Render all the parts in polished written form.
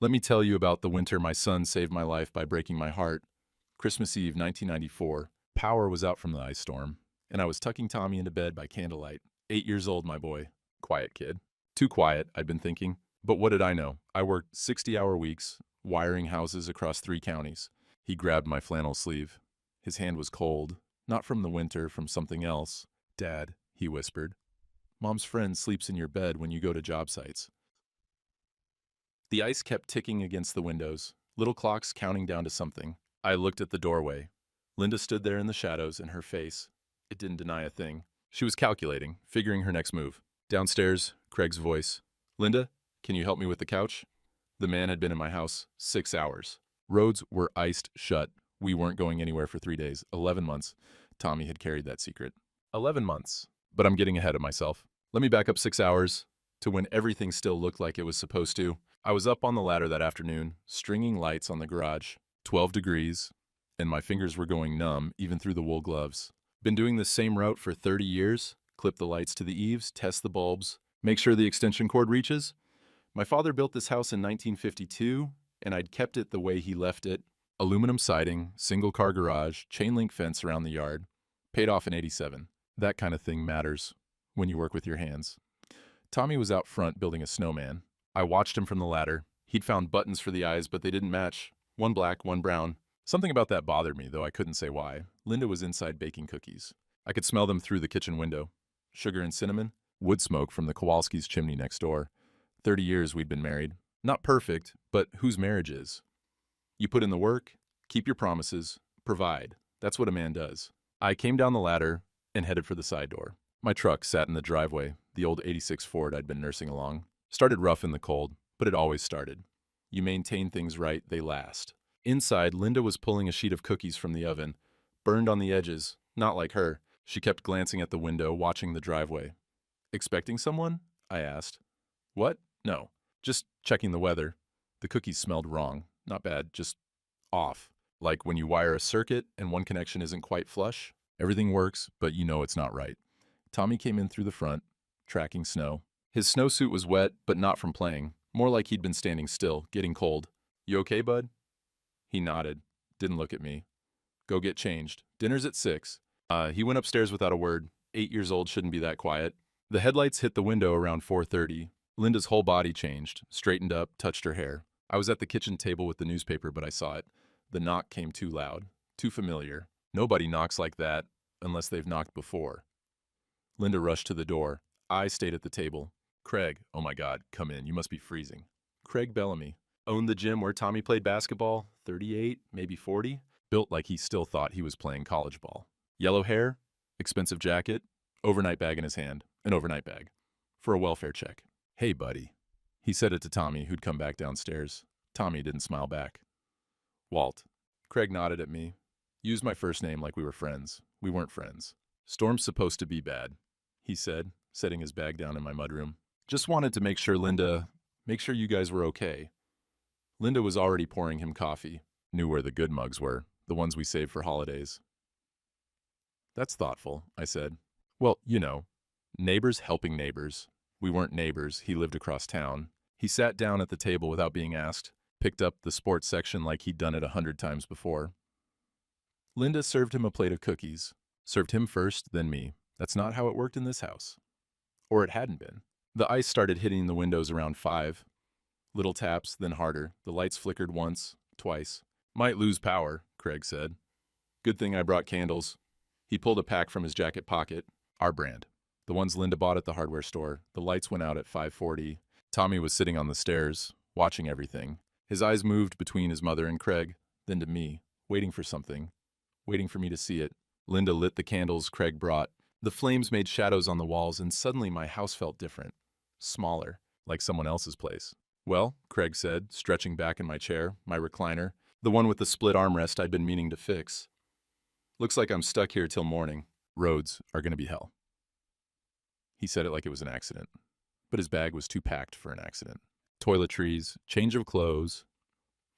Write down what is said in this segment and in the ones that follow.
Let me tell you about the winter my son saved my life by breaking my heart. Christmas Eve, 1994. Power was out from the ice storm, and I was tucking Tommy into bed by candlelight. 8 years old, my boy. Quiet kid. Too quiet, I'd been thinking. But what did I know? I worked 60-hour weeks, wiring houses across 3 counties. He grabbed my flannel sleeve. His hand was cold, not from the winter, from something else. Dad, he whispered. Mom's friend sleeps in your bed when you go to job sites. The ice kept ticking against the windows, little clocks counting down to something. I looked at the doorway. Linda stood there in the shadows, and her face, it didn't deny a thing. She was calculating, figuring her next move. Downstairs, Craig's voice. Linda, can you help me with the couch? The man had been in my house 6 hours. Roads were iced shut. We weren't going anywhere for 3 days. 11 months. Tommy had carried that secret. 11 months. But I'm getting ahead of myself. Let me back up 6 hours to when everything still looked like it was supposed to. I was up on the ladder that afternoon, stringing lights on the garage. 12 degrees, and my fingers were going numb even through the wool gloves. Been doing the same route for 30 years. Clip the lights to the eaves, test the bulbs, make sure the extension cord reaches. My father built this house in 1952, and I'd kept it the way he left it. Aluminum siding, single-car garage, chain-link fence around the yard. Paid off in '87. That kind of thing matters when you work with your hands. Tommy was out front building a snowman. I watched him from the ladder. He'd found buttons for the eyes, but they didn't match. One black, one brown. Something about that bothered me, though I couldn't say why. Linda was inside baking cookies. I could smell them through the kitchen window. Sugar and cinnamon, wood smoke from the Kowalski's chimney next door. 30 years we'd been married. Not perfect, but whose marriage is? You put in the work, keep your promises, provide. That's what a man does. I came down the ladder and headed for the side door. My truck sat in the driveway, the old '86 Ford I'd been nursing along. Started rough in the cold, but it always started. You maintain things right, they last. Inside, Linda was pulling a sheet of cookies from the oven, burned on the edges, not like her. She kept glancing at the window, watching the driveway. Expecting someone? I asked. What? No. Just checking the weather. The cookies smelled wrong. Not bad, just off. Like when you wire a circuit and one connection isn't quite flush. Everything works, but you know it's not right. Tommy came in through the front, tracking snow. His snowsuit was wet, but not from playing. More like he'd been standing still, getting cold. You okay, bud? He nodded, didn't look at me. Go get changed. Dinner's at 6. He went upstairs without a word. 8 years old shouldn't be that quiet. The headlights hit the window around 4:30. Linda's whole body changed, straightened up, touched her hair. I was at the kitchen table with the newspaper, but I saw it. The knock came too loud, too familiar. Nobody knocks like that unless they've knocked before. Linda rushed to the door. I stayed at the table. Craig, oh my God, come in, you must be freezing. Craig Bellamy. Owned the gym where Tommy played basketball, 38, maybe 40. Built like he still thought he was playing college ball. Yellow hair, expensive jacket, overnight bag in his hand, an overnight bag. For a welfare check. Hey, buddy. He said it to Tommy, who'd come back downstairs. Tommy didn't smile back. Walt. Craig nodded at me. Used my first name like we were friends. We weren't friends. Storm's supposed to be bad, he said, setting his bag down in my mudroom. Just wanted to make sure you guys were okay. Linda was already pouring him coffee. Knew where the good mugs were, the ones we saved for holidays. That's thoughtful, I said. Well, you know, neighbors helping neighbors. We weren't neighbors, he lived across town. He sat down at the table without being asked, picked up the sports section like he'd done it 100 times before. Linda served him a plate of cookies. Served him first, then me. That's not how it worked in this house. Or it hadn't been. The ice started hitting the windows around 5. Little taps, then harder. The lights flickered once, twice. Might lose power, Craig said. Good thing I brought candles. He pulled a pack from his jacket pocket. Our brand. The ones Linda bought at the hardware store. The lights went out at 5:40. Tommy was sitting on the stairs, watching everything. His eyes moved between his mother and Craig, then to me, waiting for something, waiting for me to see it. Linda lit the candles Craig brought. The flames made shadows on the walls, and suddenly my house felt different. Smaller, like someone else's place. Well, Craig said, stretching back in my chair, my recliner, the one with the split armrest I'd been meaning to fix. Looks like I'm stuck here till morning. Roads are gonna be hell. He said it like it was an accident, but his bag was too packed for an accident. Toiletries, change of clothes,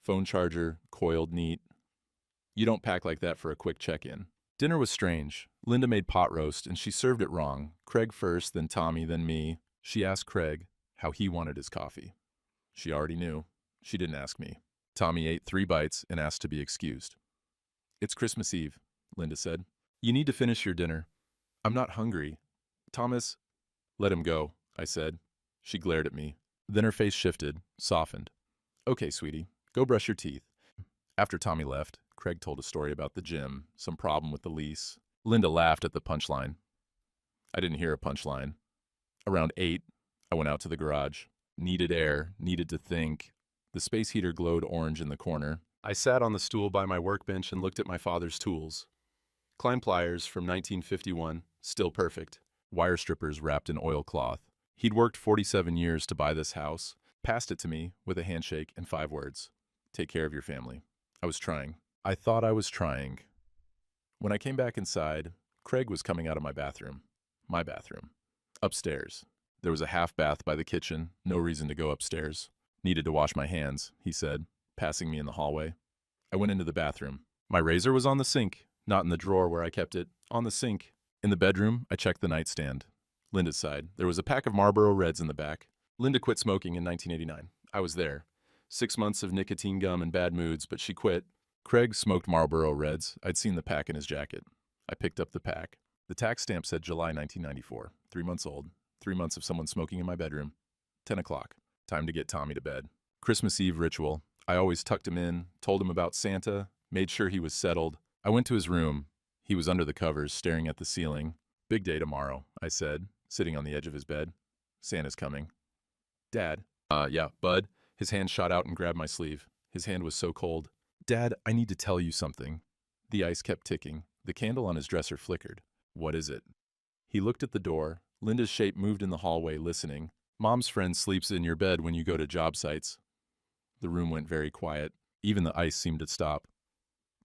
phone charger, coiled neat. You don't pack like that for a quick check-in. Dinner was strange. Linda made pot roast, and she served it wrong. Craig first, then Tommy, then me. She asked Craig how he wanted his coffee. She already knew. She didn't ask me. Tommy ate 3 bites and asked to be excused. It's Christmas Eve, Linda said. You need to finish your dinner. I'm not hungry. Thomas, let him go, I said. She glared at me. Then her face shifted, softened. Okay, sweetie, go brush your teeth. After Tommy left, Craig told a story about the gym, some problem with the lease. Linda laughed at the punchline. I didn't hear a punchline. Around 8, I went out to the garage. Needed air, needed to think. The space heater glowed orange in the corner. I sat on the stool by my workbench and looked at my father's tools. Klein pliers from 1951, still perfect. Wire strippers wrapped in oilcloth. He'd worked 47 years to buy this house, passed it to me with a handshake and 5 words. Take care of your family. I was trying. I thought I was trying. When I came back inside, Craig was coming out of my bathroom. My bathroom. Upstairs. There was a half bath by the kitchen, no reason to go upstairs. Needed to wash my hands, he said, passing me in the hallway. I went into the bathroom. My razor was on the sink, not in the drawer where I kept it, on the sink. In the bedroom, I checked the nightstand. Linda's side. There was a pack of Marlboro Reds in the back. Linda quit smoking in 1989. I was there. 6 months of nicotine gum and bad moods, but she quit. Craig smoked Marlboro Reds. I'd seen the pack in his jacket. I picked up the pack. The tax stamp said July 1994. 3 months old. 3 months of someone smoking in my bedroom. 10 o'clock. Time to get Tommy to bed. Christmas Eve ritual. I always tucked him in, told him about Santa, made sure he was settled. I went to his room. He was under the covers, staring at the ceiling. Big day tomorrow, I said, sitting on the edge of his bed. Santa's coming. Dad. Yeah, Bud. His hand shot out and grabbed my sleeve. His hand was so cold. Dad, I need to tell you something. The ice kept ticking. The candle on his dresser flickered. What is it? He looked at the door. Linda's shape moved in the hallway, listening. Mom's friend sleeps in your bed when you go to job sites. The room went very quiet. Even the ice seemed to stop.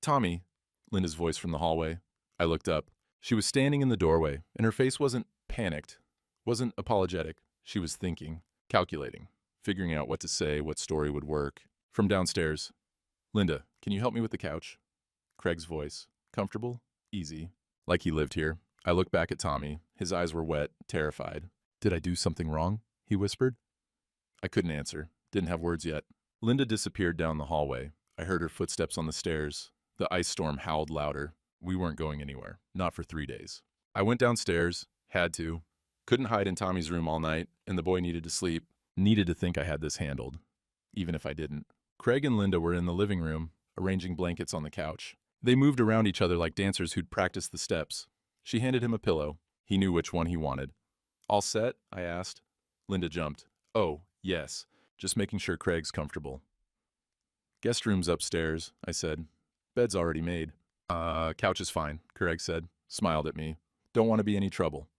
Tommy, Linda's voice from the hallway. I looked up. She was standing in the doorway, and her face wasn't panicked, wasn't apologetic. She was thinking, calculating, figuring out what to say, what story would work. From downstairs, Linda, can you help me with the couch? Craig's voice. Comfortable? Easy. Like he lived here. I looked back at Tommy. His eyes were wet, terrified. Did I do something wrong? He whispered. I couldn't answer. Didn't have words yet. Linda disappeared down the hallway. I heard her footsteps on the stairs. The ice storm howled louder. We weren't going anywhere. Not for 3 days. I went downstairs. Had to. Couldn't hide in Tommy's room all night, and the boy needed to sleep. Needed to think I had this handled. Even if I didn't. Craig and Linda were in the living room, arranging blankets on the couch. They moved around each other like dancers who'd practiced the steps. She handed him a pillow. He knew which one he wanted. All set? I asked. Linda jumped. Oh, yes. Just making sure Craig's comfortable. Guest room's upstairs, I said. Bed's already made. Couch is fine, Craig said. Smiled at me. Don't want to be any trouble.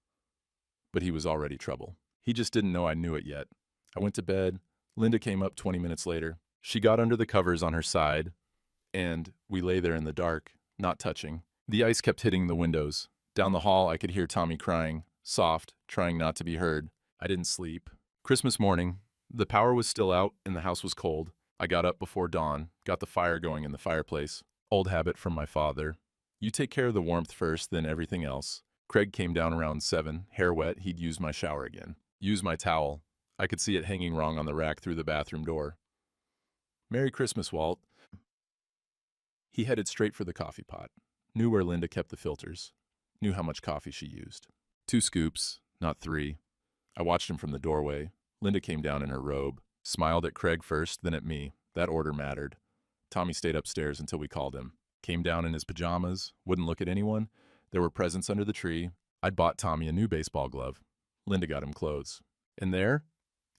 But he was already trouble. He just didn't know I knew it yet. I went to bed. Linda came up 20 minutes later. She got under the covers on her side, and we lay there in the dark, not touching. The ice kept hitting the windows. Down the hall, I could hear Tommy crying, soft, trying not to be heard. I didn't sleep. Christmas morning, the power was still out and the house was cold. I got up before dawn, got the fire going in the fireplace. Old habit from my father. You take care of the warmth first, then everything else. Craig came down around 7, hair wet. He'd use my shower again. Use my towel. I could see it hanging wrong on the rack through the bathroom door. Merry Christmas, Walt. He headed straight for the coffee pot. Knew where Linda kept the filters. Knew how much coffee she used. 2 scoops, not 3. I watched him from the doorway. Linda came down in her robe. Smiled at Craig first, then at me. That order mattered. Tommy stayed upstairs until we called him. Came down in his pajamas, wouldn't look at anyone. There were presents under the tree. I'd bought Tommy a new baseball glove. Linda got him clothes. And there,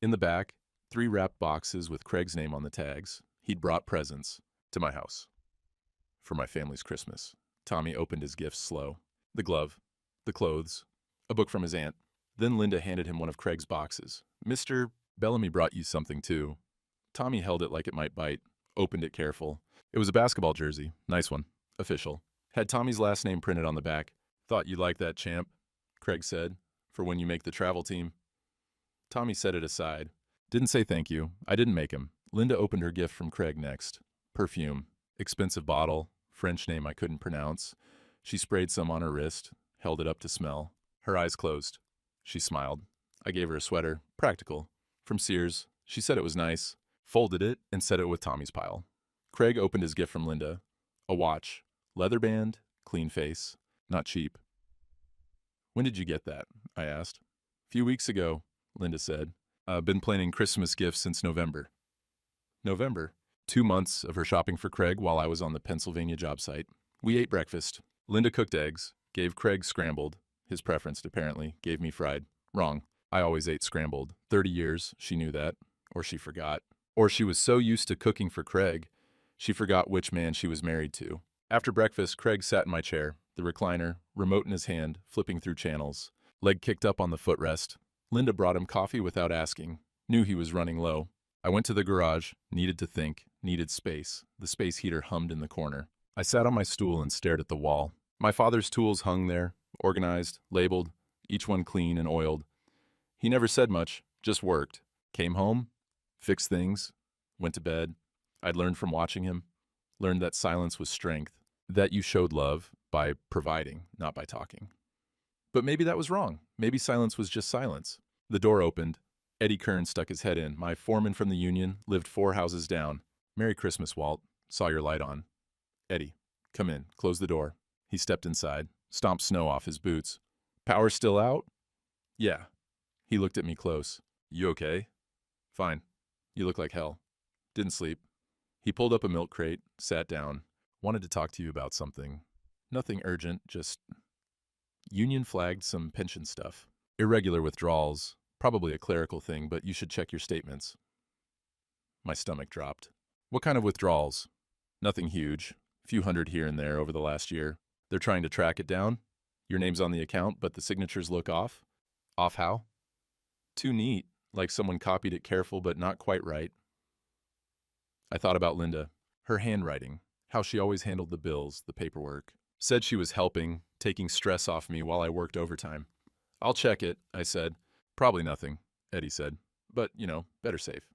in the back, 3 wrapped boxes with Craig's name on the tags. He'd brought presents to my house for my family's Christmas. Tommy opened his gifts slow. The glove, the clothes, a book from his aunt. Then Linda handed him one of Craig's boxes. Mr. Bellamy brought you something too. Tommy held it like it might bite. Opened it careful. It was a basketball jersey. Nice one. Official. Had Tommy's last name printed on the back. Thought you'd like that, champ, Craig said, for when you make the travel team. Tommy set it aside. Didn't say thank you. I didn't make him. Linda opened her gift from Craig next. Perfume. Expensive bottle. French name I couldn't pronounce. She sprayed some on her wrist. Held it up to smell. Her eyes closed. She smiled. I gave her a sweater. Practical. From Sears. She said it was nice. folded it, and set it with Tommy's pile. Craig opened his gift from Linda. A watch, leather band, clean face, not cheap. When did you get that? I asked. A few weeks ago, Linda said. I've been planning Christmas gifts since November. November? 2 months of her shopping for Craig while I was on the Pennsylvania job site. We ate breakfast. Linda cooked eggs, gave Craig scrambled. His preference, apparently, gave me fried. Wrong. I always ate scrambled. 30 years, she knew that. Or she forgot. Or she was so used to cooking for Craig, she forgot which man she was married to. After breakfast, Craig sat in my chair, the recliner, remote in his hand, flipping through channels. Leg kicked up on the footrest. Linda brought him coffee without asking. Knew he was running low. I went to the garage, needed to think, needed space. The space heater hummed in the corner. I sat on my stool and stared at the wall. My father's tools hung there, organized, labeled, each one clean and oiled. He never said much, just worked. Came home, fixed things, went to bed. I'd learned from watching him, learned that silence was strength, that you showed love by providing, not by talking. But maybe that was wrong. Maybe silence was just silence. The door opened. Eddie Kern stuck his head in. My foreman from the union lived 4 houses down. Merry Christmas, Walt. Saw your light on. Eddie, come in. Close the door. He stepped inside, stomped snow off his boots. Power still out? Yeah. He looked at me close. You okay? Fine. You look like hell. Didn't sleep. He pulled up a milk crate, sat down. Wanted to talk to you about something. Nothing urgent, just... Union flagged some pension stuff. Irregular withdrawals. Probably a clerical thing, but you should check your statements. My stomach dropped. What kind of withdrawals? Nothing huge. A few hundred here and there over the last year. They're trying to track it down. Your name's on the account, but the signatures look off. Off how? Too neat, like someone copied it careful but not quite right. I thought about Linda, her handwriting, how she always handled the bills, the paperwork. Said she was helping, taking stress off me while I worked overtime. I'll check it, I said. Probably nothing, Eddie said. But, better safe.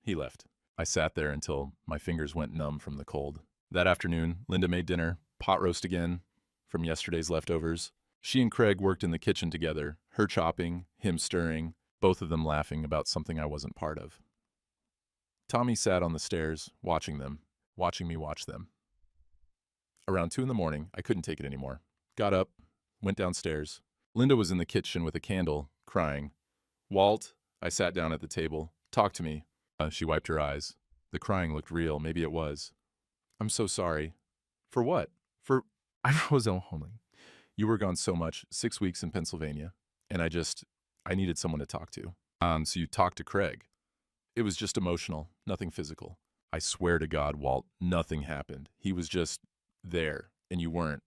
He left. I sat there until my fingers went numb from the cold. That afternoon, Linda made dinner, pot roast again, from yesterday's leftovers. She and Craig worked in the kitchen together, her chopping, him stirring, both of them laughing about something I wasn't part of. Tommy sat on the stairs, watching me watch them. Around 2 a.m, I couldn't take it anymore. Got up, went downstairs. Linda was in the kitchen with a candle, crying. Walt, I sat down at the table. Talk to me. She wiped her eyes. The crying looked real. Maybe it was. I'm so sorry. For what? I was only. You were gone so much, 6 weeks in Pennsylvania. And I needed someone to talk to. So you talked to Craig. It was just emotional, nothing physical. I swear to God, Walt, nothing happened. He was just there, and you weren't.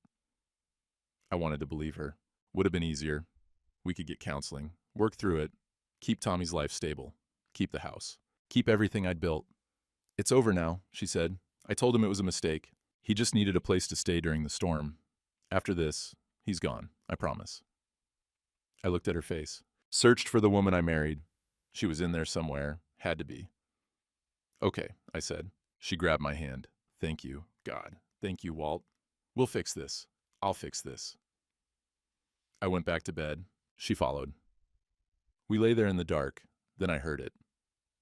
I wanted to believe her. Would have been easier. We could get counseling, work through it, keep Tommy's life stable, keep the house, keep everything I'd built. It's over now, she said. I told him it was a mistake. He just needed a place to stay during the storm. After this, he's gone, I promise. I looked at her face. Searched for the woman I married. She was in there somewhere. Had to be. Okay, I said. She grabbed my hand. Thank you, God. Thank you, Walt. We'll fix this. I'll fix this. I went back to bed. She followed. We lay there in the dark. Then I heard it.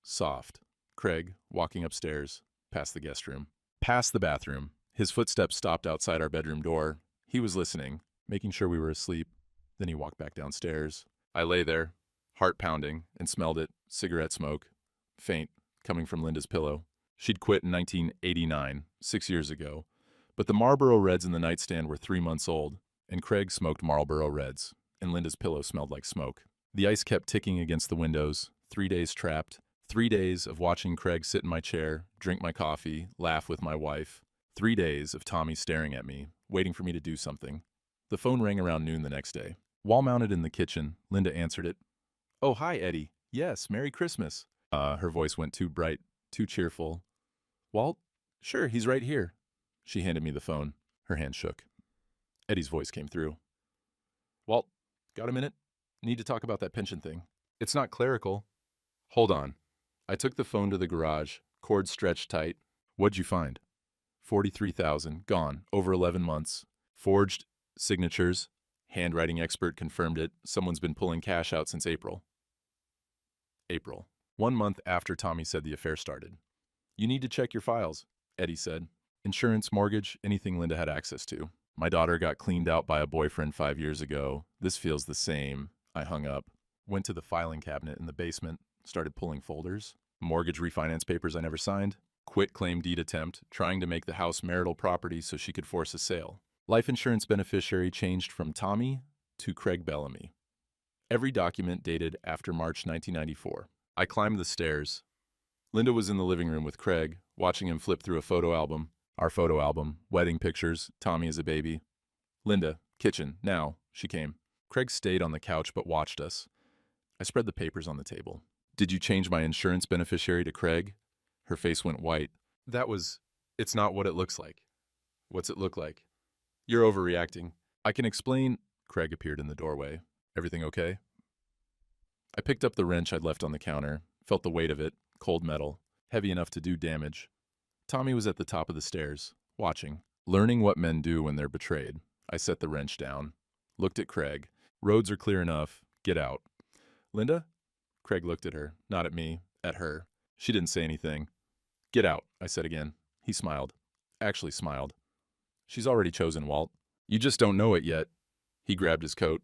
Soft. Craig, walking upstairs, past the guest room. Past the bathroom. His footsteps stopped outside our bedroom door. He was listening, making sure we were asleep. Then he walked back downstairs. I lay there, heart pounding, and smelled it. Cigarette smoke. Faint, coming from Linda's pillow. She'd quit in 1989, 6 years ago. But the Marlboro Reds in the nightstand were 3 months old, and Craig smoked Marlboro Reds, and Linda's pillow smelled like smoke. The ice kept ticking against the windows. 3 days trapped. 3 days of watching Craig sit in my chair, drink my coffee, laugh with my wife. 3 days of Tommy staring at me, waiting for me to do something. The phone rang around noon the next day. Wall-mounted in the kitchen, Linda answered it. Oh, hi, Eddie. Yes, Merry Christmas. Her voice went too bright, too cheerful. Walt? Sure, he's right here. She handed me the phone. Her hand shook. Eddie's voice came through. Walt, got a minute? Need to talk about that pension thing. It's not clerical. Hold on. I took the phone to the garage, cord stretched tight. What'd you find? 43,000, gone, over 11 months. Forged signatures. Handwriting expert confirmed it. Someone's been pulling cash out since April. April. 1 month after Tommy said the affair started. You need to check your files, Eddie said. Insurance, mortgage, anything Linda had access to. My daughter got cleaned out by a boyfriend 5 years ago. This feels the same. I hung up. Went to the filing cabinet in the basement, started pulling folders. Mortgage refinance papers I never signed. Quit claim deed attempt, trying to make the house marital property so she could force a sale. Life insurance beneficiary changed from Tommy to Craig Bellamy. Every document dated after March 1994. I climbed the stairs. Linda was in the living room with Craig, watching him flip through a photo album. Our photo album, wedding pictures, Tommy as a baby. Linda, kitchen, now, she came. Craig stayed on the couch but watched us. I spread the papers on the table. Did you change my insurance beneficiary to Craig? Her face went white. It's not what it looks like. What's it look like? You're overreacting. I can explain. Craig appeared in the doorway. Everything okay? I picked up the wrench I'd left on the counter, felt the weight of it, cold metal, heavy enough to do damage. Tommy was at the top of the stairs, watching, learning what men do when they're betrayed. I set the wrench down, looked at Craig. Roads are clear enough. Get out. Linda? Craig looked at her, not at me, at her. She didn't say anything. Get out, I said again. He smiled. Actually smiled. She's already chosen, Walt. You just don't know it yet. He grabbed his coat.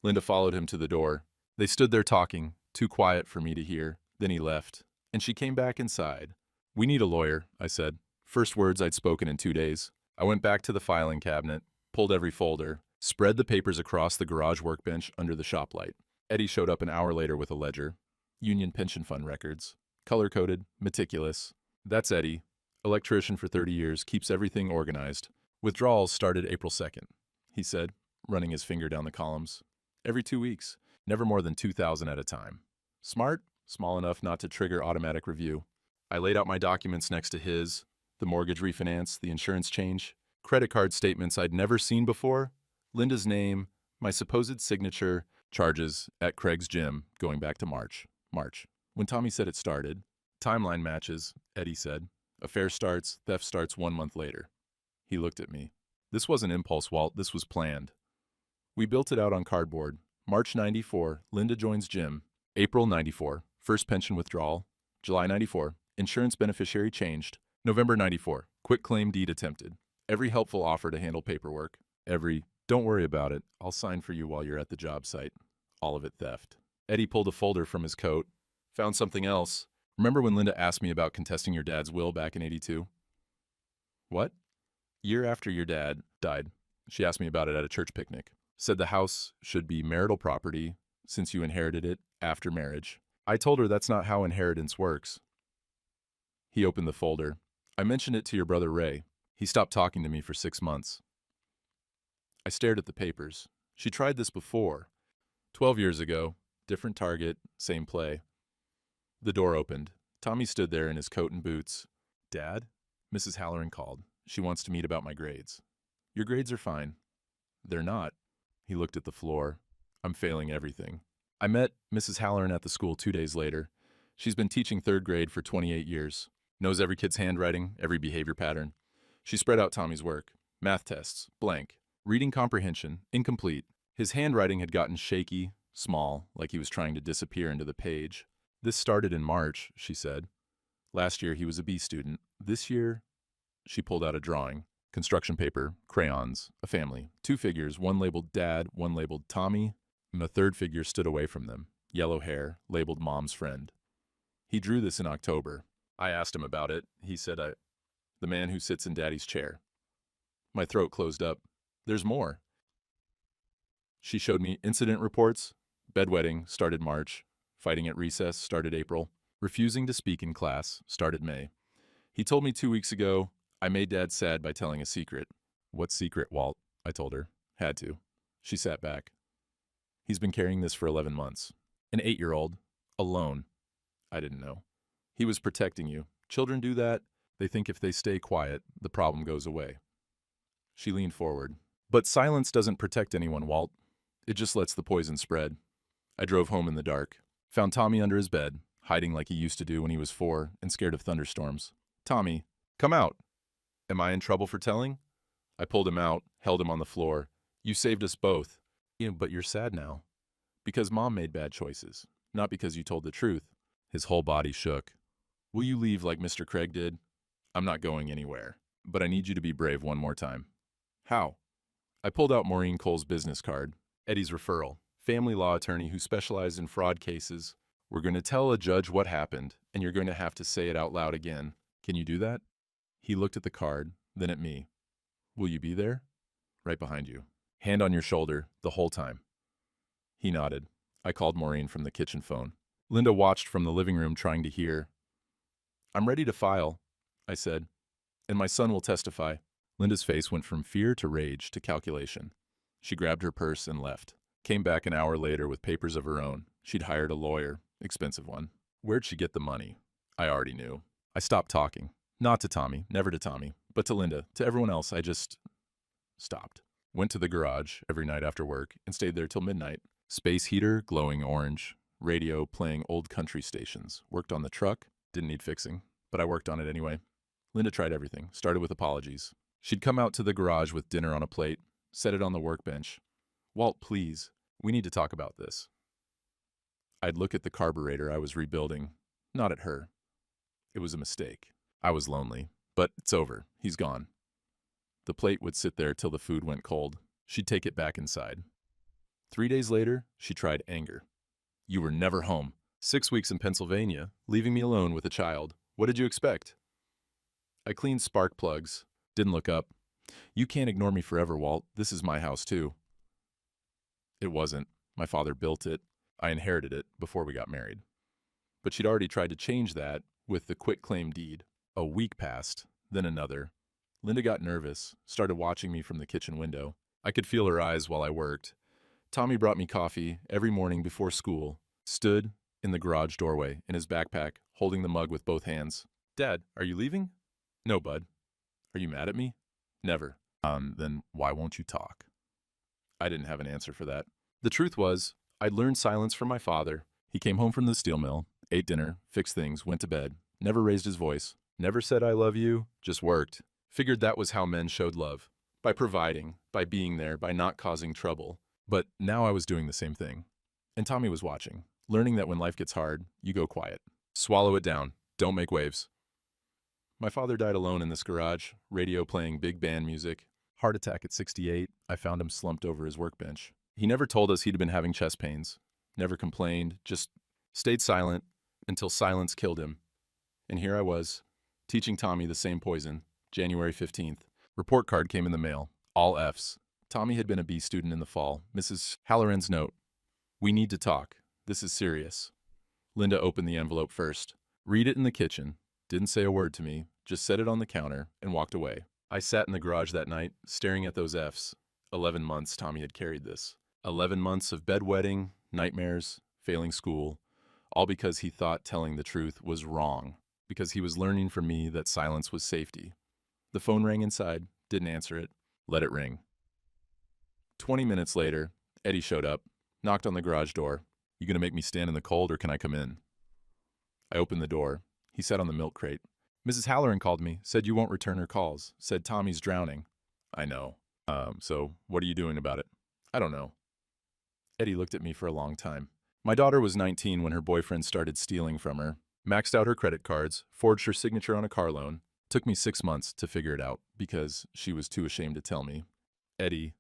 Linda followed him to the door. They stood there talking, too quiet for me to hear. Then he left, and she came back inside. We need a lawyer, I said. First words I'd spoken in 2 days. I went back to the filing cabinet, pulled every folder, spread the papers across the garage workbench under the shop light. Eddie showed up an hour later with a ledger. Union Pension Fund records. Color-coded, meticulous. That's Eddie. Electrician for 30 years, keeps everything organized. Withdrawals started April 2nd, he said, running his finger down the columns. Every 2 weeks, never more than 2,000 at a time. Smart, small enough not to trigger automatic review. I laid out my documents next to his, the mortgage refinance, the insurance change, credit card statements I'd never seen before, Linda's name, my supposed signature, charges at Craig's gym going back to March. When Tommy said it started, timeline matches, Eddie said. Affair starts, theft starts 1 month later. He looked at me. This wasn't impulse, Walt, this was planned. We built it out on cardboard. March 94, Linda joins gym. April 94, first pension withdrawal. July 94, insurance beneficiary changed. November 94, quit claim deed attempted. Every helpful offer to handle paperwork. Every, don't worry about it, I'll sign for you while you're at the job site. All of it theft. Eddie pulled a folder from his coat. Found something else. Remember when Linda asked me about contesting your dad's will back in '82? What? Year after your dad died, she asked me about it at a church picnic. Said the house should be marital property since you inherited it after marriage. I told her that's not how inheritance works. He opened the folder. I mentioned it to your brother Ray. He stopped talking to me for 6 months. I stared at the papers. She tried this before. 12 years ago, different target, same play. The door opened. Tommy stood there in his coat and boots. Dad? Mrs. Halloran called. She wants to meet about my grades. Your grades are fine. They're not. He looked at the floor. I'm failing everything. I met Mrs. Halloran at the school 2 days later. She's been teaching 3rd grade for 28 years. Knows every kid's handwriting, every behavior pattern. She spread out Tommy's work. Math tests, blank. Reading comprehension, incomplete. His handwriting had gotten shaky, small, like he was trying to disappear into the page. This started in March, she said. Last year he was a B student. This year, she pulled out a drawing. Construction paper, crayons, a family. 2 figures, one labeled Dad, one labeled Tommy, and the 3rd figure stood away from them. Yellow hair, labeled Mom's friend. He drew this in October. I asked him about it. He said, the man who sits in Daddy's chair. My throat closed up. There's more. She showed me incident reports. Bedwetting started March. Fighting at recess started April. Refusing to speak in class started May. He told me 2 weeks ago, I made Dad sad by telling a secret. What secret, Walt? I told her. Had to. She sat back. He's been carrying this for 11 months. An 8-year-old. Alone. I didn't know. He was protecting you. Children do that. They think if they stay quiet, the problem goes away. She leaned forward. But silence doesn't protect anyone, Walt. It just lets the poison spread. I drove home in the dark. Found Tommy under his bed, hiding like he used to do when he was 4 and scared of thunderstorms. Tommy, come out. Am I in trouble for telling? I pulled him out, held him on the floor. You saved us both. Yeah, but you're sad now. Because Mom made bad choices, not because you told the truth. His whole body shook. Will you leave like Mr. Craig did? I'm not going anywhere, but I need you to be brave one more time. How? I pulled out Maureen Cole's business card, Eddie's referral, family law attorney who specialized in fraud cases. We're going to tell a judge what happened, and you're going to have to say it out loud again. Can you do that? He looked at the card, then at me. Will you be there? Right behind you. Hand on your shoulder, the whole time. He nodded. I called Maureen from the kitchen phone. Linda watched from the living room trying to hear. I'm ready to file, I said, and my son will testify. Linda's face went from fear to rage to calculation. She grabbed her purse and left. Came back an hour later with papers of her own. She'd hired a lawyer, expensive one. Where'd she get the money? I already knew. I stopped talking. Not to Tommy, never to Tommy, but to Linda, to everyone else. I just stopped. Went to the garage every night after work and stayed there till midnight. Space heater glowing orange, radio playing old country stations. Worked on the truck, didn't need fixing, but I worked on it anyway. Linda tried everything, started with apologies. She'd come out to the garage with dinner on a plate, set it on the workbench. Walt, please, we need to talk about this. I'd look at the carburetor I was rebuilding, not at her. It was a mistake. I was lonely, but it's over. He's gone. The plate would sit there till the food went cold. She'd take it back inside. 3 days later, she tried anger. You were never home. 6 weeks in Pennsylvania, leaving me alone with a child. What did you expect? I cleaned spark plugs, didn't look up. You can't ignore me forever, Walt. This is my house, too. It wasn't. My father built it. I inherited it before we got married. But she'd already tried to change that with the quitclaim deed. A week passed, then another. Linda got nervous, started watching me from the kitchen window. I could feel her eyes while I worked. Tommy brought me coffee every morning before school, stood in the garage doorway in his backpack, holding the mug with both hands. Dad, are you leaving? No, bud. Are you mad at me? Never. Then why won't you talk? I didn't have an answer for that. The truth was, I'd learned silence from my father. He came home from the steel mill, ate dinner, fixed things, went to bed, never raised his voice, never said I love you, just worked. Figured that was how men showed love. By providing, by being there, by not causing trouble. But now I was doing the same thing. And Tommy was watching, learning that when life gets hard, you go quiet. Swallow it down. Don't make waves. My father died alone in this garage, radio playing big band music. Heart attack at 68, I found him slumped over his workbench. He never told us he'd been having chest pains. Never complained, just stayed silent until silence killed him. And here I was, teaching Tommy the same poison. January 15th. Report card came in the mail. All Fs. Tommy had been a B student in the fall. Mrs. Halloran's note. We need to talk. This is serious. Linda opened the envelope first. Read it in the kitchen. Didn't say a word to me. Just set it on the counter and walked away. I sat in the garage that night, staring at those Fs. 11 months Tommy had carried this. 11 months of bedwetting, nightmares, failing school, all because he thought telling the truth was wrong, because he was learning from me that silence was safety. The phone rang inside, didn't answer it, let it ring. 20 minutes later, Eddie showed up, knocked on the garage door. You gonna make me stand in the cold or can I come in? I opened the door. He sat on the milk crate. Mrs. Halloran called me, said you won't return her calls, said Tommy's drowning. I know. So what are you doing about it? I don't know. Eddie looked at me for a long time. My daughter was 19 when her boyfriend started stealing from her, maxed out her credit cards, forged her signature on a car loan. Took me 6 months to figure it out because she was too ashamed to tell me. Eddie,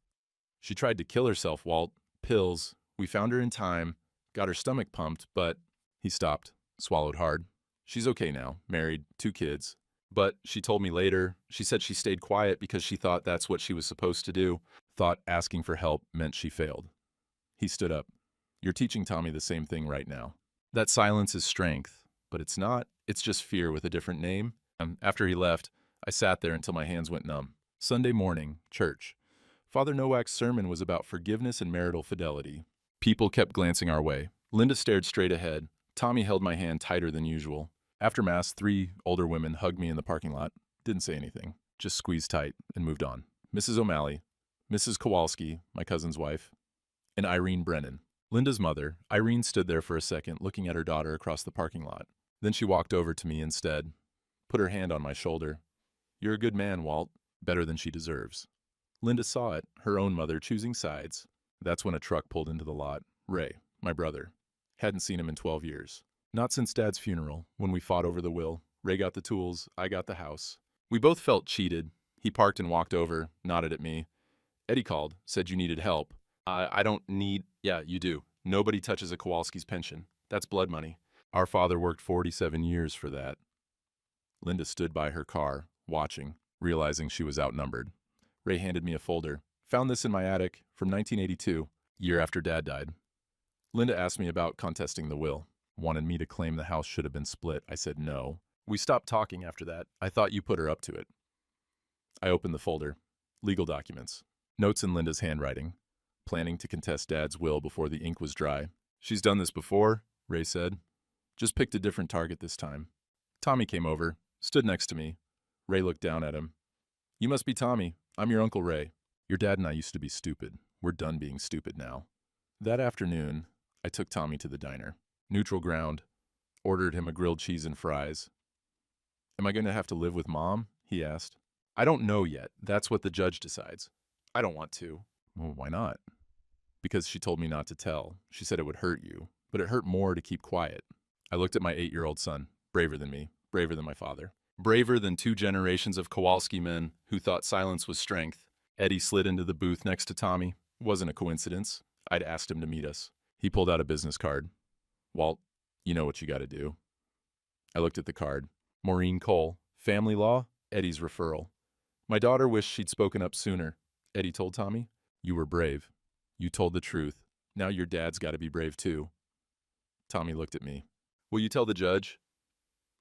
she tried to kill herself, Walt. Pills. We found her in time, got her stomach pumped, but he stopped, swallowed hard. She's okay now, married, 2 kids. But she told me later, she said she stayed quiet because she thought that's what she was supposed to do, thought asking for help meant she failed. He stood up. You're teaching Tommy the same thing right now. That silence is strength, but it's not. It's just fear with a different name. After he left, I sat there until my hands went numb. Sunday morning, church. Father Nowak's sermon was about forgiveness and marital fidelity. People kept glancing our way. Linda stared straight ahead. Tommy held my hand tighter than usual. After Mass, 3 older women hugged me in the parking lot. Didn't say anything, just squeezed tight and moved on. Mrs. O'Malley, Mrs. Kowalski, my cousin's wife, and Irene Brennan. Linda's mother, Irene, stood there for a second looking at her daughter across the parking lot. Then she walked over to me instead. Put her hand on my shoulder. You're a good man, Walt. Better than she deserves. Linda saw it, her own mother choosing sides. That's when a truck pulled into the lot. Ray, my brother. Hadn't seen him in 12 years. Not since Dad's funeral, when we fought over the will. Ray got the tools, I got the house. We both felt cheated. He parked and walked over, nodded at me. Eddie called, said you needed help. I don't need... Yeah, you do. Nobody touches a Kowalski's pension. That's blood money. Our father worked 47 years for that. Linda stood by her car, watching, realizing she was outnumbered. Ray handed me a folder. Found this in my attic from 1982, year after Dad died. Linda asked me about contesting the will. Wanted me to claim the house should have been split. I said no. We stopped talking after that. I thought you put her up to it. I opened the folder. Legal documents. Notes in Linda's handwriting. Planning to contest Dad's will before the ink was dry. She's done this before, Ray said. Just picked a different target this time. Tommy came over, stood next to me. Ray looked down at him. You must be Tommy. I'm your Uncle Ray. Your dad and I used to be stupid. We're done being stupid now. That afternoon, I took Tommy to the diner. Neutral ground. Ordered him a grilled cheese and fries. Am I going to have to live with Mom? He asked. I don't know yet. That's what the judge decides. I don't want to. Well, why not? Because she told me not to tell. She said it would hurt you, but it hurt more to keep quiet. I looked at my 8-year-old son, braver than me, braver than my father. Braver than 2 generations of Kowalski men who thought silence was strength. Eddie slid into the booth next to Tommy. Wasn't a coincidence. I'd asked him to meet us. He pulled out a business card. Walt, you know what you gotta do. I looked at the card. Maureen Cole, family law, Eddie's referral. My daughter wished she'd spoken up sooner. Eddie told Tommy, you were brave. You told the truth. Now your dad's gotta be brave too. Tommy looked at me. Will you tell the judge?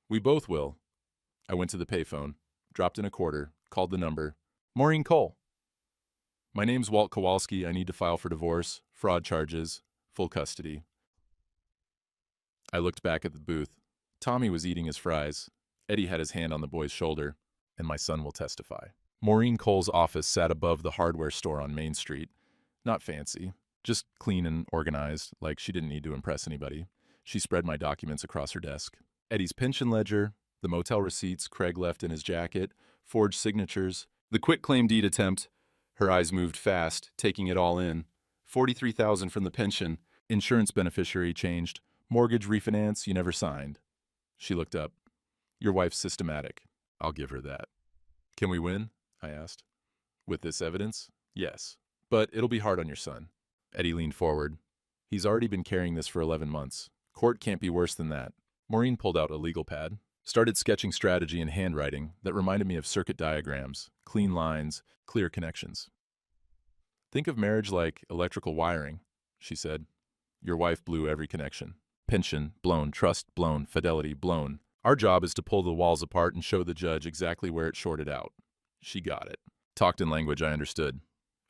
We both will. I went to the payphone, dropped in a quarter, called the number. Maureen Cole. My name's Walt Kowalski. I need to file for divorce, fraud charges, full custody. I looked back at the booth. Tommy was eating his fries. Eddie had his hand on the boy's shoulder, and my son will testify. Maureen Cole's office sat above the hardware store on Main Street. Not fancy, just clean and organized, like she didn't need to impress anybody. She spread my documents across her desk. Eddie's pension ledger, the motel receipts Craig left in his jacket, forged signatures, the quitclaim deed attempt. Her eyes moved fast, taking it all in. $43,000 from the pension, insurance beneficiary changed, mortgage refinance you never signed. She looked up. Your wife's systematic. I'll give her that. Can we win? I asked. With this evidence? Yes. But it'll be hard on your son. Eddie leaned forward. He's already been carrying this for 11 months. Court can't be worse than that. Maureen pulled out a legal pad, started sketching strategy in handwriting that reminded me of circuit diagrams, clean lines, clear connections. Think of marriage like electrical wiring, she said. Your wife blew every connection. Pension, blown. Trust, blown. Fidelity, blown. Our job is to pull the walls apart and show the judge exactly where it shorted out. She got it. Talked in language I understood.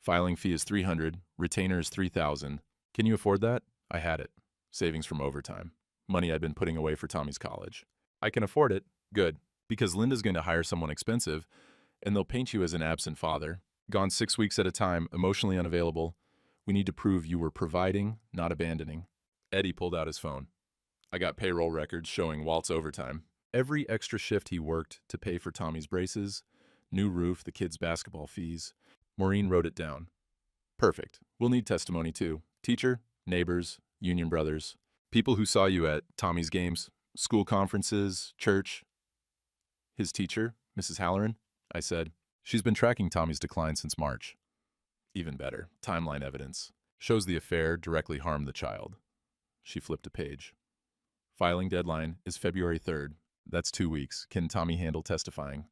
Filing fee is $300, retainer is $3,000. Can you afford that? I had it. Savings from overtime. Money I'd been putting away for Tommy's college. I can afford it. Good. Because Linda's going to hire someone expensive, and they'll paint you as an absent father. Gone 6 weeks at a time, emotionally unavailable. We need to prove you were providing, not abandoning. Eddie pulled out his phone. I got payroll records showing Walt's overtime. Every extra shift he worked to pay for Tommy's braces, new roof, the kids' basketball fees. Maureen wrote it down. Perfect. We'll need testimony too. Teacher, neighbors, union brothers, people who saw you at Tommy's games, school conferences, church. His teacher, Mrs. Halloran, I said. She's been tracking Tommy's decline since March. Even better, timeline evidence. Shows the affair directly harmed the child. She flipped a page. Filing deadline is February 3rd. That's 2 weeks. Can Tommy handle testifying?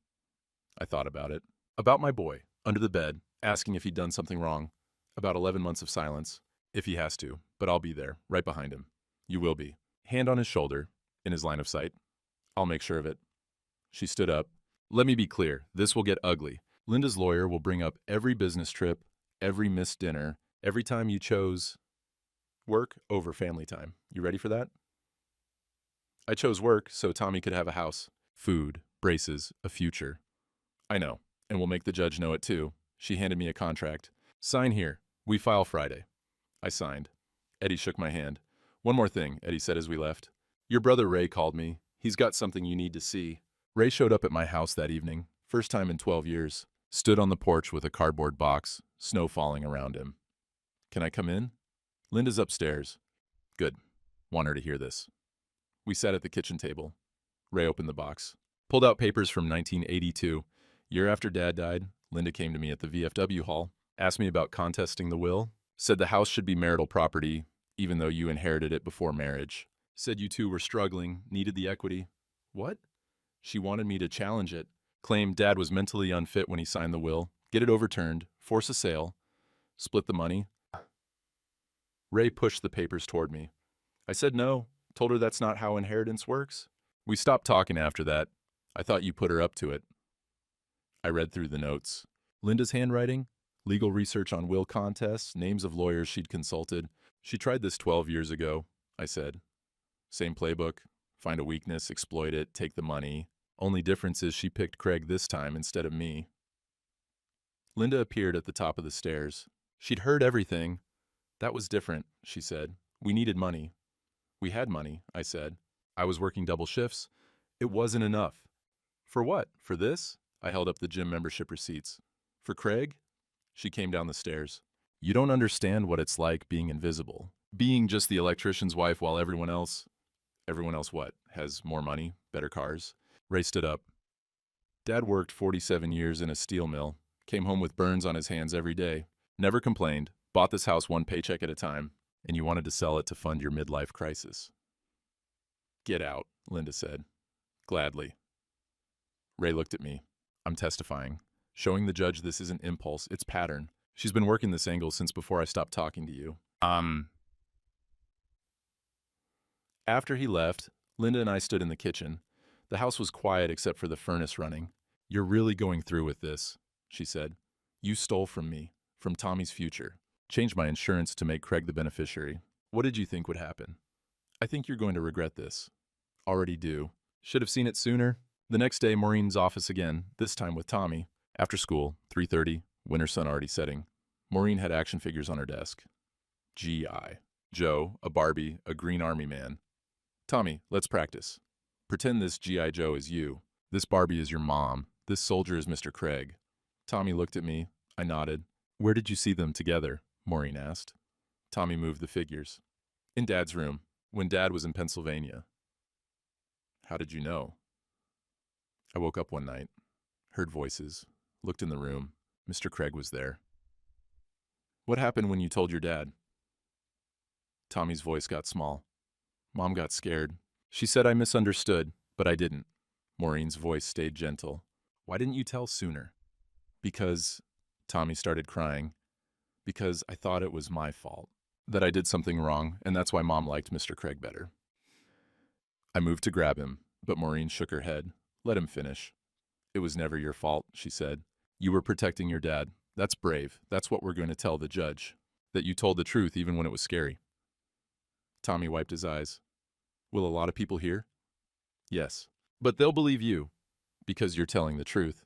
I thought about it. About my boy, under the bed, asking if he'd done something wrong. About 11 months of silence. If he has to, but I'll be there, right behind him. You will be. Hand on his shoulder, in his line of sight. I'll make sure of it. She stood up. Let me be clear, this will get ugly. Linda's lawyer will bring up every business trip, every missed dinner, every time you chose work over family time. You ready for that? I chose work so Tommy could have a house, food, braces, a future. I know, and we'll make the judge know it too. She handed me a contract. Sign here. We file Friday. I signed. Eddie shook my hand. One more thing, Eddie said as we left. Your brother Ray called me. He's got something you need to see. Ray showed up at my house that evening, first time in 12 years. Stood on the porch with a cardboard box, snow falling around him. Can I come in? Linda's upstairs. Good. Want her to hear this. We sat at the kitchen table. Ray opened the box, pulled out papers from 1982. Year after Dad died, Linda came to me at the VFW hall, asked me about contesting the will, said the house should be marital property, even though you inherited it before marriage. Said you two were struggling, needed the equity. What? She wanted me to challenge it, claimed Dad was mentally unfit when he signed the will, get it overturned, force a sale, split the money. Ray pushed the papers toward me. I said no, told her that's not how inheritance works. We stopped talking after that. I thought you put her up to it. I read through the notes. Linda's handwriting, legal research on will contests, names of lawyers she'd consulted. She tried this 12 years ago, I said. Same playbook, find a weakness, exploit it, take the money. Only difference is she picked Craig this time instead of me. Linda appeared at the top of the stairs. She'd heard everything. That was different, she said. We needed money. We had money, I said. I was working double shifts. It wasn't enough. For what? For this? I held up the gym membership receipts. For Craig? She came down the stairs. You don't understand what it's like being invisible. Being just the electrician's wife while everyone else what? Has more money, better cars? Ray stood up. Dad worked 47 years in a steel mill, came home with burns on his hands every day, never complained, bought this house one paycheck at a time, and you wanted to sell it to fund your midlife crisis. Get out, Linda said. Gladly. Ray looked at me. I'm testifying, showing the judge this isn't impulse, it's pattern. She's been working this angle since before I stopped talking to you. After he left, Linda and I stood in the kitchen. The house was quiet except for the furnace running. You're really going through with this, she said. You stole from me, from Tommy's future. Changed my insurance to make Craig the beneficiary. What did you think would happen? I think you're going to regret this. Already do. Should have seen it sooner. The next day, Maureen's office again, this time with Tommy. After school, 3:30, winter sun already setting. Maureen had action figures on her desk. G.I. Joe, a Barbie, a green army man. Tommy, let's practice. Pretend this G.I. Joe is you. This Barbie is your mom. This soldier is Mr. Craig. Tommy looked at me. I nodded. Where did you see them together? Maureen asked. Tommy moved the figures. In Dad's room, when Dad was in Pennsylvania. How did you know? I woke up one night, heard voices, looked in the room. Mr. Craig was there. What happened when you told your dad? Tommy's voice got small. Mom got scared. She said I misunderstood, but I didn't. Maureen's voice stayed gentle. Why didn't you tell sooner? Because, Tommy started crying, because I thought it was my fault, that I did something wrong, and that's why Mom liked Mr. Craig better. I moved to grab him, but Maureen shook her head. Let him finish. It was never your fault, she said. You were protecting your dad. That's brave. That's what we're going to tell the judge. That you told the truth even when it was scary. Tommy wiped his eyes. Will a lot of people hear? Yes. But they'll believe you, because you're telling the truth.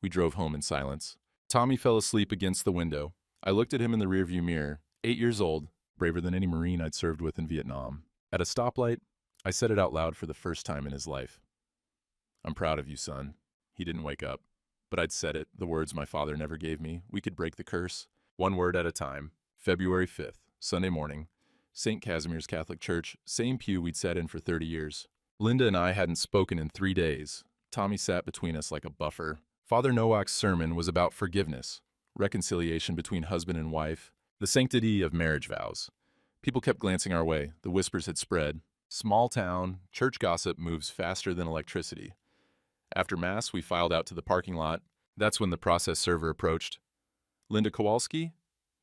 We drove home in silence. Tommy fell asleep against the window. I looked at him in the rearview mirror, 8 years old, braver than any Marine I'd served with in Vietnam. At a stoplight, I said it out loud for the first time in his life. I'm proud of you, son. He didn't wake up. But I'd said it, the words my father never gave me. We could break the curse, one word at a time. February 5th, Sunday morning, St. Casimir's Catholic Church, same pew we'd sat in for 30 years. Linda and I hadn't spoken in 3 days. Tommy sat between us like a buffer. Father Nowak's sermon was about forgiveness, reconciliation between husband and wife, the sanctity of marriage vows. People kept glancing our way. The whispers had spread. Small town, church gossip moves faster than electricity. After Mass, we filed out to the parking lot. That's when the process server approached. Linda Kowalski?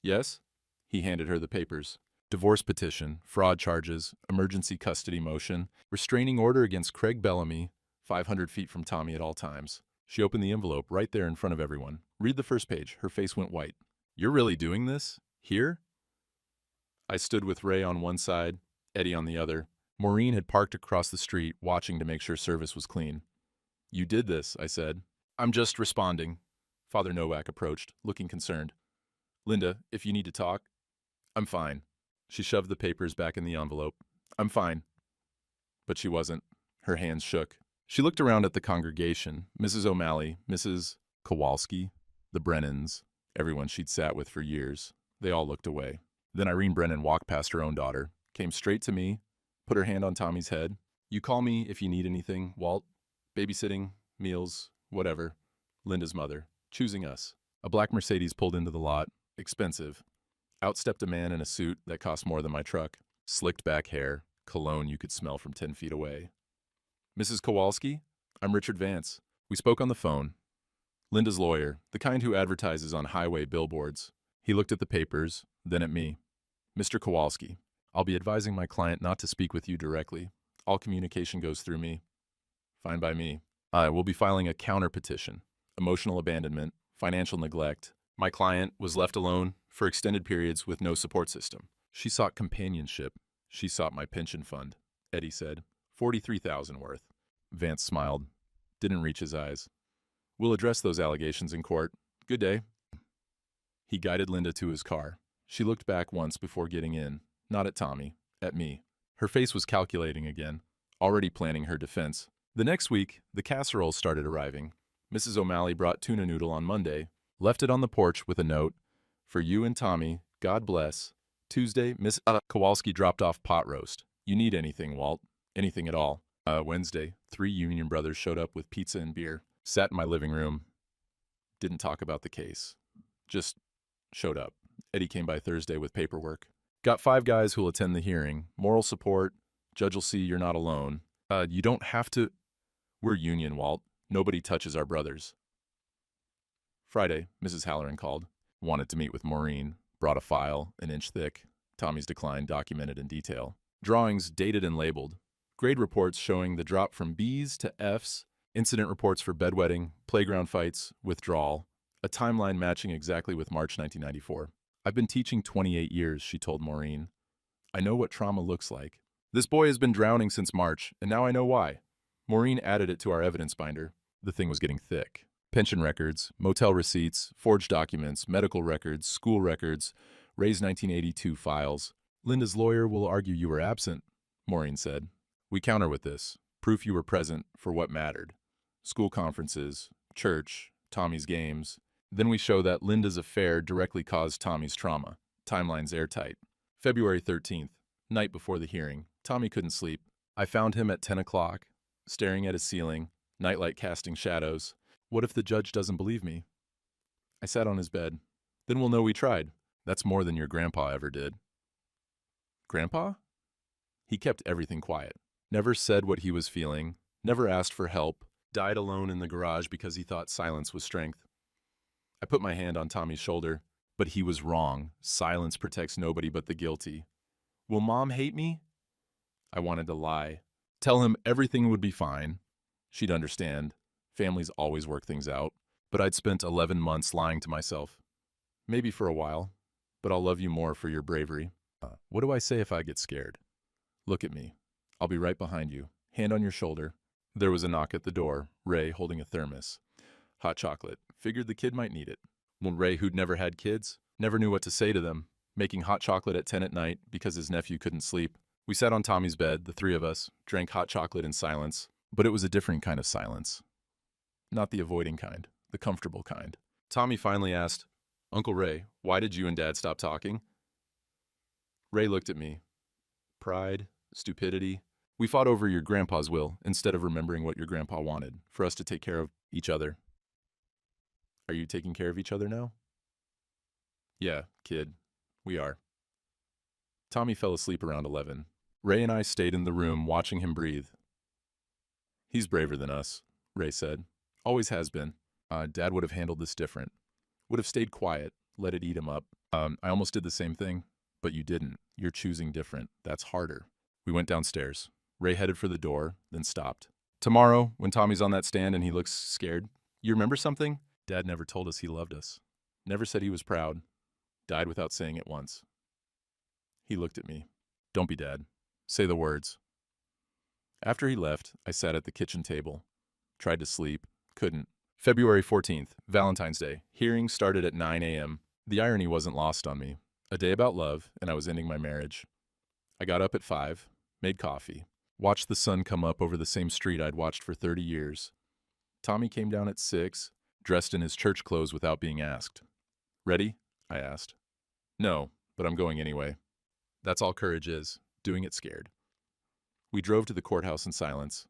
Yes? He handed her the papers. Divorce petition, fraud charges, emergency custody motion, restraining order against Craig Bellamy, 500 feet from Tommy at all times. She opened the envelope right there in front of everyone. Read the first page. Her face went white. You're really doing this? Here? I stood with Ray on one side, Eddie on the other. Maureen had parked across the street, watching to make sure service was clean. You did this, I said. I'm just responding. Father Nowak approached, looking concerned. Linda, if you need to talk. I'm fine. She shoved the papers back in the envelope. I'm fine. But she wasn't. Her hands shook. She looked around at the congregation, Mrs. O'Malley, Mrs. Kowalski, the Brennans, everyone she'd sat with for years. They all looked away. Then Irene Brennan walked past her own daughter, came straight to me, put her hand on Tommy's head. You call me if you need anything, Walt. Babysitting, meals, whatever. Linda's mother, choosing us. A black Mercedes pulled into the lot. Expensive. Out stepped a man in a suit that cost more than my truck. Slicked back hair, cologne you could smell from 10 feet away. Mrs. Kowalski? I'm Richard Vance. We spoke on the phone. Linda's lawyer, the kind who advertises on highway billboards. He looked at the papers, then at me. Mr. Kowalski, I'll be advising my client not to speak with you directly. All communication goes through me. Fine by me. I will be filing a counter petition. Emotional abandonment, financial neglect. My client was left alone for extended periods with no support system. She sought companionship. She sought my pension fund. Eddie said, $43,000 worth. Vance smiled. Didn't reach his eyes. We'll address those allegations in court. Good day. He guided Linda to his car. She looked back once before getting in, not at Tommy, at me. Her face was calculating again, already planning her defense. The next week, the casserole started arriving. Mrs. O'Malley brought tuna noodle on Monday, left it on the porch with a note, "For you and Tommy, God bless." Tuesday, Miss Kowalski dropped off pot roast. You need anything, Walt? Anything at all. Wednesday, 3 Union brothers showed up with pizza and beer. Sat in my living room. Didn't talk about the case. Just showed up. Eddie came by Thursday with paperwork. Got 5 guys who'll attend the hearing. Moral support. Judge will see you're not alone. You don't have to. We're Union, Walt. Nobody touches our brothers. Friday, Mrs. Halloran called. Wanted to meet with Maureen. Brought a file, an inch thick. Tommy's decline documented in detail. Drawings dated and labeled. Grade reports showing the drop from B's to F's. Incident reports for bedwetting, playground fights, withdrawal. A timeline matching exactly with March 1994. I've been teaching 28 years, she told Maureen. I know what trauma looks like. This boy has been drowning since March, and now I know why. Maureen added it to our evidence binder. The thing was getting thick. Pension records, motel receipts, forged documents, medical records, school records, Ray's 1982 files. Linda's lawyer will argue you were absent, Maureen said. We counter with this. Proof you were present for what mattered. School conferences, church, Tommy's games. Then we show that Linda's affair directly caused Tommy's trauma. Timeline's airtight. February 13th, night before the hearing. Tommy couldn't sleep. I found him at 10 o'clock, staring at his ceiling, nightlight casting shadows. What if the judge doesn't believe me? I sat on his bed. Then we'll know we tried. That's more than your grandpa ever did. Grandpa? He kept everything quiet. Never said what he was feeling. Never asked for help. Died alone in the garage because he thought silence was strength. I put my hand on Tommy's shoulder, but he was wrong. Silence protects nobody but the guilty. Will Mom hate me? I wanted to lie. Tell him everything would be fine. She'd understand. Families always work things out. But I'd spent 11 months lying to myself. Maybe for a while, but I'll love you more for your bravery. What do I say if I get scared? Look at me. I'll be right behind you. Hand on your shoulder. There was a knock at the door. Ray holding a thermos. Hot chocolate. Figured the kid might need it. When Ray, who'd never had kids, never knew what to say to them, making hot chocolate at 10 at night because his nephew couldn't sleep. We sat on Tommy's bed, the 3 of us, drank hot chocolate in silence, but it was a different kind of silence. Not the avoiding kind, the comfortable kind. Tommy finally asked, Uncle Ray, why did you and Dad stop talking? Ray looked at me. Pride, stupidity. We fought over your grandpa's will instead of remembering what your grandpa wanted, for us to take care of each other. Are you taking care of each other now? Yeah, kid, we are. Tommy fell asleep around 11. Ray and I stayed in the room watching him breathe. He's braver than us, Ray said. Always has been. Dad would have handled this different. Would have stayed quiet, let it eat him up. I almost did the same thing, but you didn't. You're choosing different. That's harder. We went downstairs. Ray headed for the door, then stopped. Tomorrow, when Tommy's on that stand and he looks scared, you remember something? Dad never told us he loved us. Never said he was proud. Died without saying it once. He looked at me. Don't be Dad. Say the words. After he left, I sat at the kitchen table. Tried to sleep. Couldn't. February 14th, Valentine's Day. Hearing started at 9 a.m. The irony wasn't lost on me. A day about love, and I was ending my marriage. I got up at 5, made coffee, watched the sun come up over the same street I'd watched for 30 years. Tommy came down at 6, dressed in his church clothes without being asked. Ready? I asked. No, but I'm going anyway. That's all courage is, doing it scared. We drove to the courthouse in silence.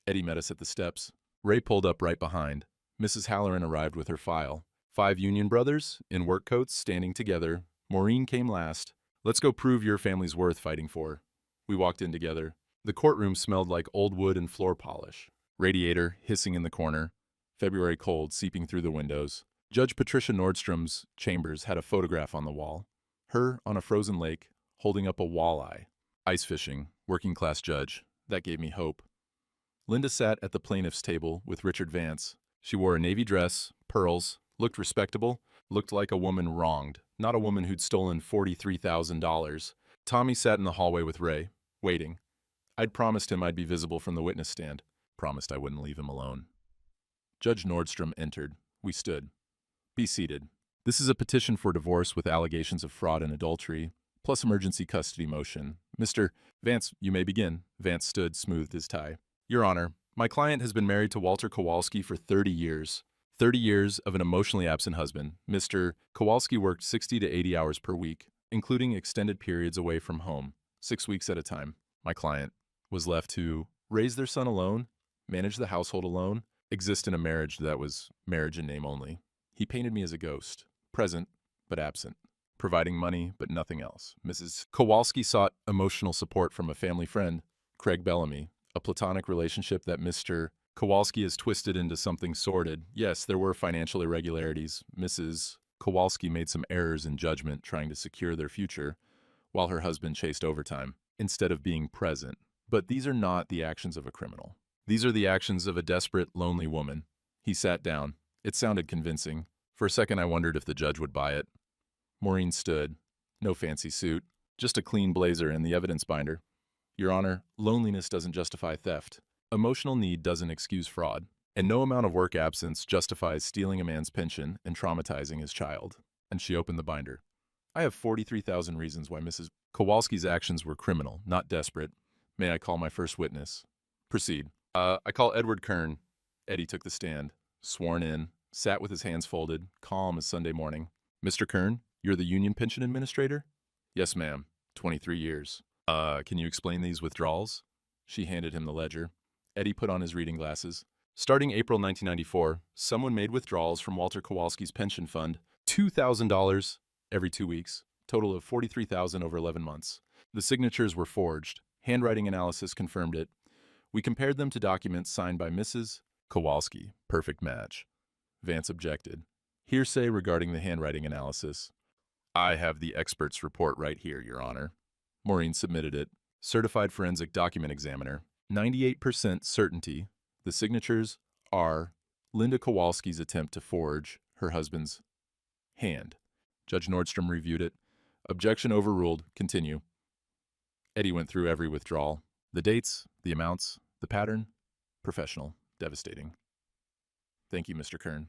Eddie met us at the steps. Ray pulled up right behind. Mrs. Halloran arrived with her file. 5 Union brothers, in work coats, standing together. Maureen came last. Let's go prove your family's worth fighting for. We walked in together. The courtroom smelled like old wood and floor polish. Radiator hissing in the corner. February cold seeping through the windows. Judge Patricia Nordstrom's chambers had a photograph on the wall. Her on a frozen lake, holding up a walleye. Ice fishing, working class judge. That gave me hope. Linda sat at the plaintiff's table with Richard Vance. She wore a navy dress, pearls, looked respectable, looked like a woman wronged, not a woman who'd stolen $43,000. Tommy sat in the hallway with Ray, waiting. I'd promised him I'd be visible from the witness stand. Promised I wouldn't leave him alone. Judge Nordstrom entered. We stood. Be seated. This is a petition for divorce with allegations of fraud and adultery, plus emergency custody motion. Mr. Vance, you may begin. Vance stood, smoothed his tie. Your Honor, my client has been married to Walter Kowalski for 30 years. 30 years of an emotionally absent husband. Mr. Kowalski worked 60 to 80 hours per week, including extended periods away from home, 6 weeks at a time. My client was left to raise their son alone, manage the household alone, exist in a marriage that was marriage in name only. He painted me as a ghost, present but absent, providing money but nothing else. Mrs. Kowalski sought emotional support from a family friend, Craig Bellamy, a platonic relationship that Mr. Kowalski has twisted into something sordid. Yes, there were financial irregularities. Mrs. Kowalski made some errors in judgment trying to secure their future, while her husband chased overtime instead of being present. But these are not the actions of a criminal. These are the actions of a desperate, lonely woman. He sat down. It sounded convincing. For a second, I wondered if the judge would buy it. Maureen stood. No fancy suit, just a clean blazer and the evidence binder. Your Honor, loneliness doesn't justify theft. Emotional need doesn't excuse fraud. And no amount of work absence justifies stealing a man's pension and traumatizing his child. And she opened the binder. I have 43,000 reasons why Mrs. Kowalski's actions were criminal, not desperate. May I call my first witness? Proceed. I call Edward Kern. Eddie took the stand, sworn in, sat with his hands folded, calm as Sunday morning. Mr. Kern, you're the union pension administrator? Yes, ma'am. 23 years. Can you explain these withdrawals? She handed him the ledger. Eddie put on his reading glasses. Starting April 1994, someone made withdrawals from Walter Kowalski's pension fund, $2,000 every 2 weeks, total of $43,000 over 11 months. The signatures were forged. Handwriting analysis confirmed it. We compared them to documents signed by Mrs. Kowalski. Perfect match. Vance objected. Hearsay regarding the handwriting analysis. I have the expert's report right here, Your Honor. Maureen submitted it. Certified forensic document examiner. 98% certainty. The signatures are Linda Kowalski's attempt to forge her husband's hand. Judge Nordstrom reviewed it. Objection overruled. Continue. Eddie went through every withdrawal. The dates, the amounts, the pattern. Professional. Devastating. Thank you, Mr. Kern.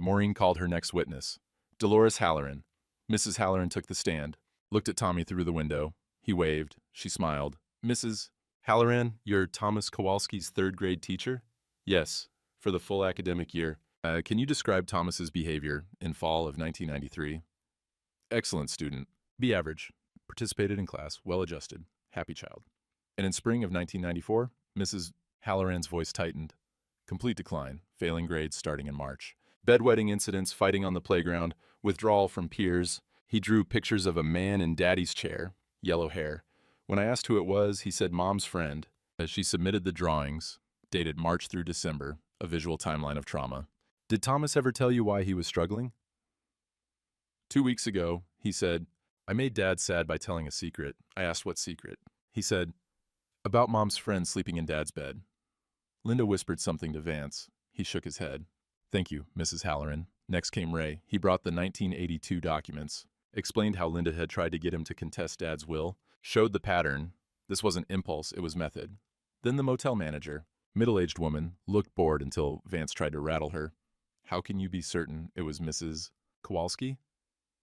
Maureen called her next witness. Dolores Halloran. Mrs. Halloran took the stand, looked at Tommy through the window. He waved. She smiled. Mrs. Halloran, you're Thomas Kowalski's third-grade teacher? Yes, for the full academic year. Can you describe Thomas's behavior in fall of 1993? Excellent student. B average. Participated in class. Well-adjusted. Happy child. And in spring of 1994, Mrs. Halloran's voice tightened. Complete decline. Failing grades starting in March. Bedwetting incidents, fighting on the playground, withdrawal from peers. He drew pictures of a man in Daddy's chair. Yellow hair. When I asked who it was, he said Mom's friend. As she submitted the drawings, dated March through December, a visual timeline of trauma. Did Thomas ever tell you why he was struggling? 2 weeks ago, he said, I made Dad sad by telling a secret. I asked what secret. He said, about Mom's friend sleeping in Dad's bed. Linda whispered something to Vance. He shook his head. Thank you, Mrs. Halloran. Next came Ray. He brought the 1982 documents, explained how Linda had tried to get him to contest Dad's will, showed the pattern. This wasn't impulse, it was method. Then the motel manager, middle-aged woman, looked bored until Vance tried to rattle her. How can you be certain it was Mrs. Kowalski?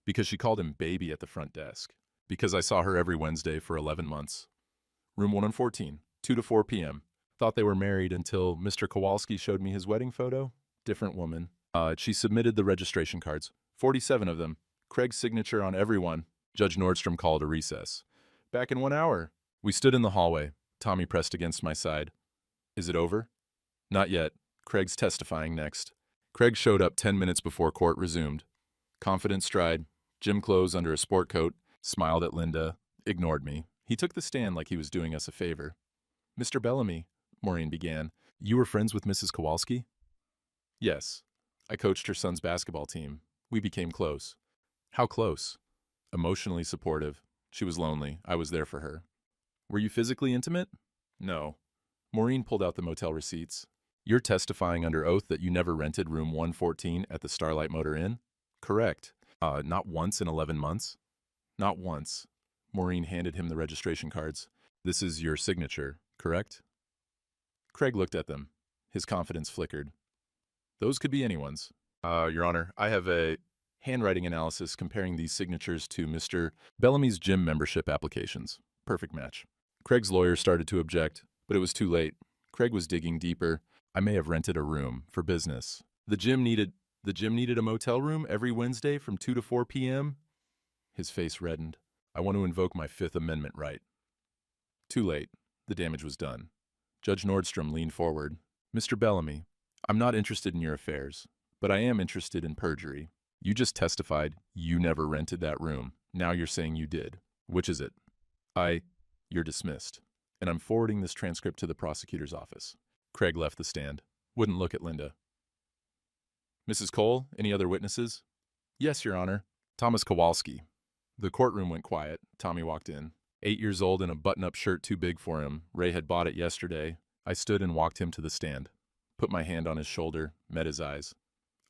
Because she called him baby at the front desk. Because I saw her every Wednesday for 11 months. Room 114, 2 to 4 p.m. Thought they were married until Mr. Kowalski showed me his wedding photo. Different woman. She submitted the registration cards. 47 of them. Craig's signature on every one. Judge Nordstrom called a recess. Back in 1 hour. We stood in the hallway. Tommy pressed against my side. Is it over? Not yet. Craig's testifying next. Craig showed up 10 minutes before court resumed. Confident stride, gym clothes under a sport coat, smiled at Linda, ignored me. He took the stand like he was doing us a favor. Mr. Bellamy, Maureen began, you were friends with Mrs. Kowalski? Yes. I coached her son's basketball team. We became close. How close? Emotionally supportive. She was lonely. I was there for her. Were you physically intimate? No. Maureen pulled out the motel receipts. You're testifying under oath that you never rented room 114 at the Starlight Motor Inn? Correct. Not once in 11 months? Not once. Maureen handed him the registration cards. This is your signature, correct? Craig looked at them. His confidence flickered. Those could be anyone's. Your Honor, I have a handwriting analysis comparing these signatures to Mr. Bellamy's gym membership applications. Perfect match. Craig's lawyer started to object, but it was too late. Craig was digging deeper. I may have rented a room for business. The gym needed a motel room every Wednesday from 2 to 4 p.m.? His face reddened. I want to invoke my Fifth Amendment right. Too late. The damage was done. Judge Nordstrom leaned forward. Mr. Bellamy, I'm not interested in your affairs, but I am interested in perjury. You just testified you never rented that room. Now you're saying you did. Which is it? You're dismissed. And I'm forwarding this transcript to the prosecutor's office. Craig left the stand. Wouldn't look at Linda. Mrs. Cole, any other witnesses? Yes, Your Honor. Thomas Kowalski. The courtroom went quiet. Tommy walked in. 8 years old in a button-up shirt too big for him. Ray had bought it yesterday. I stood and walked him to the stand. Put my hand on his shoulder, met his eyes.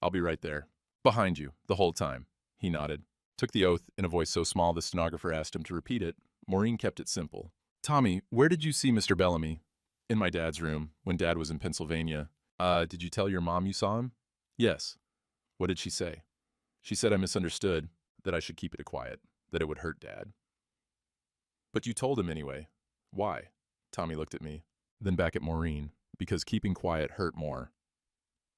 I'll be right there. Behind you, the whole time. He nodded. Took the oath in a voice so small the stenographer asked him to repeat it. Maureen kept it simple. Tommy, where did you see Mr. Bellamy? In my dad's room, when Dad was in Pennsylvania. Did you tell your mom you saw him? Yes. What did she say? She said I misunderstood, that I should keep it quiet, that it would hurt Dad. But you told him anyway. Why? Tommy looked at me, then back at Maureen, because keeping quiet hurt more.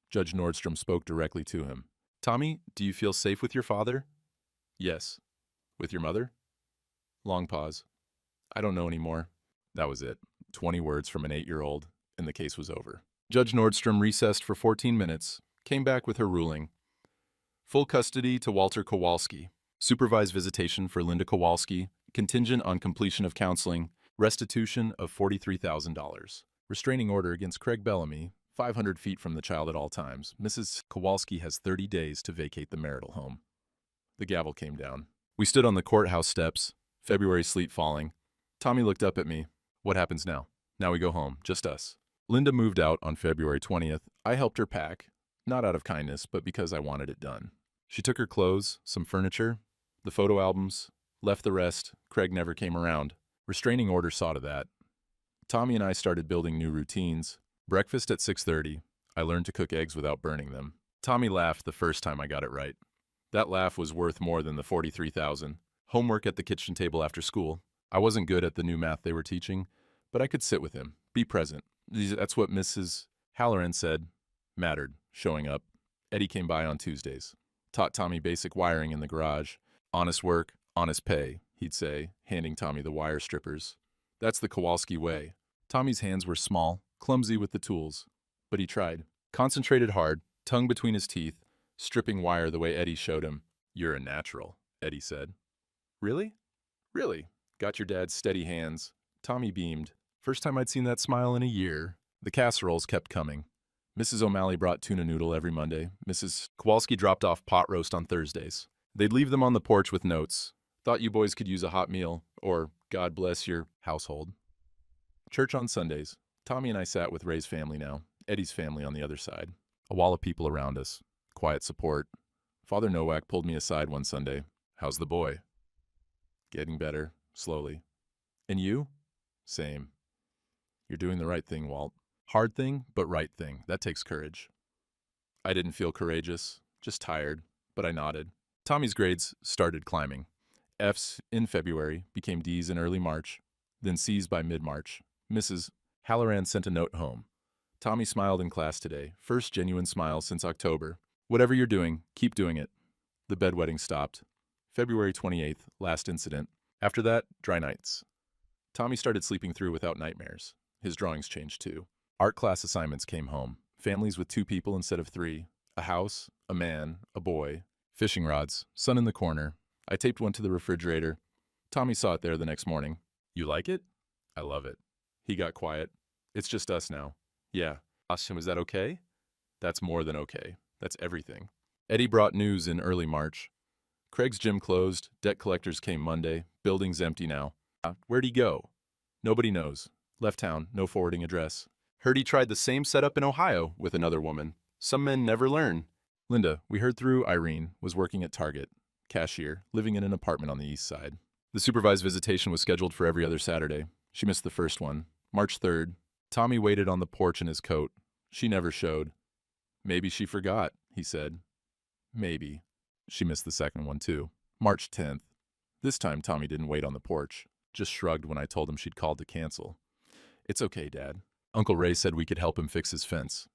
Judge Nordstrom spoke directly to him. Tommy, do you feel safe with your father? Yes. With your mother? Long pause. I don't know anymore. That was it. 20 words from an 8-year-old, and the case was over. Judge Nordstrom recessed for 14 minutes, came back with her ruling. Full custody to Walter Kowalski. Supervised visitation for Linda Kowalski, contingent on completion of counseling, restitution of $43,000. Restraining order against Craig Bellamy, 500 feet from the child at all times. Mrs. Kowalski has 30 days to vacate the marital home. The gavel came down. We stood on the courthouse steps, February sleet falling. Tommy looked up at me. What happens now? Now we go home, just us. Linda moved out on February 20th. I helped her pack, not out of kindness, but because I wanted it done. She took her clothes, some furniture, the photo albums, left the rest. Craig never came around. Restraining order saw to that. Tommy and I started building new routines. Breakfast at 6:30. I learned to cook eggs without burning them. Tommy laughed the first time I got it right. That laugh was worth more than the $43,000. Homework at the kitchen table after school. I wasn't good at the new math they were teaching, but I could sit with him, be present. That's what Mrs. Halloran said mattered, showing up. Eddie came by on Tuesdays. Taught Tommy basic wiring in the garage. Honest work, honest pay, he'd say, handing Tommy the wire strippers. That's the Kowalski way. Tommy's hands were small, clumsy with the tools, but he tried. Concentrated hard, tongue between his teeth, stripping wire the way Eddie showed him. You're a natural, Eddie said. Really? Really? Got your dad's steady hands. Tommy beamed. First time I'd seen that smile in a year. The casseroles kept coming. Mrs. O'Malley brought tuna noodle every Monday. Mrs. Kowalski dropped off pot roast on Thursdays. They'd leave them on the porch with notes. Thought you boys could use a hot meal, or God bless your household. Church on Sundays. Tommy and I sat with Ray's family now, Eddie's family on the other side. A wall of people around us. Quiet support. Father Nowak pulled me aside one Sunday. How's the boy? Getting better, slowly. And you? Same. You're doing the right thing, Walt. Hard thing, but right thing. That takes courage. I didn't feel courageous, just tired, but I nodded. Tommy's grades started climbing. F's in February, became D's in early March, then C's by mid-March. Mrs. Halloran sent a note home. Tommy smiled in class today. First genuine smile since October. Whatever you're doing, keep doing it. The bedwetting stopped. February 28th, last incident. After that, dry nights. Tommy started sleeping through without nightmares. His drawings changed too. Art class assignments came home. Families with 2 people instead of 3. A house, a man, a boy. Fishing rods, sun in the corner. I taped one to the refrigerator. Tommy saw it there the next morning. You like it? I love it. He got quiet. It's just us now. Yeah. Asked him, is that okay? That's more than okay. That's everything. Eddie brought news in early March. Craig's gym closed. Debt collectors came Monday. Building's empty now. Where'd he go? Nobody knows. Left town, no forwarding address. Heard he tried the same setup in Ohio with another woman. Some men never learn. Linda, we heard through Irene, was working at Target. Cashier, living in an apartment on the east side. The supervised visitation was scheduled for every other Saturday. She missed the first one. March 3rd. Tommy waited on the porch in his coat. She never showed. Maybe she forgot, he said. Maybe. She missed the second one too. March 10th. This time Tommy didn't wait on the porch. Just shrugged when I told him she'd called to cancel. It's okay, Dad. Uncle Ray said we could help him fix his fence.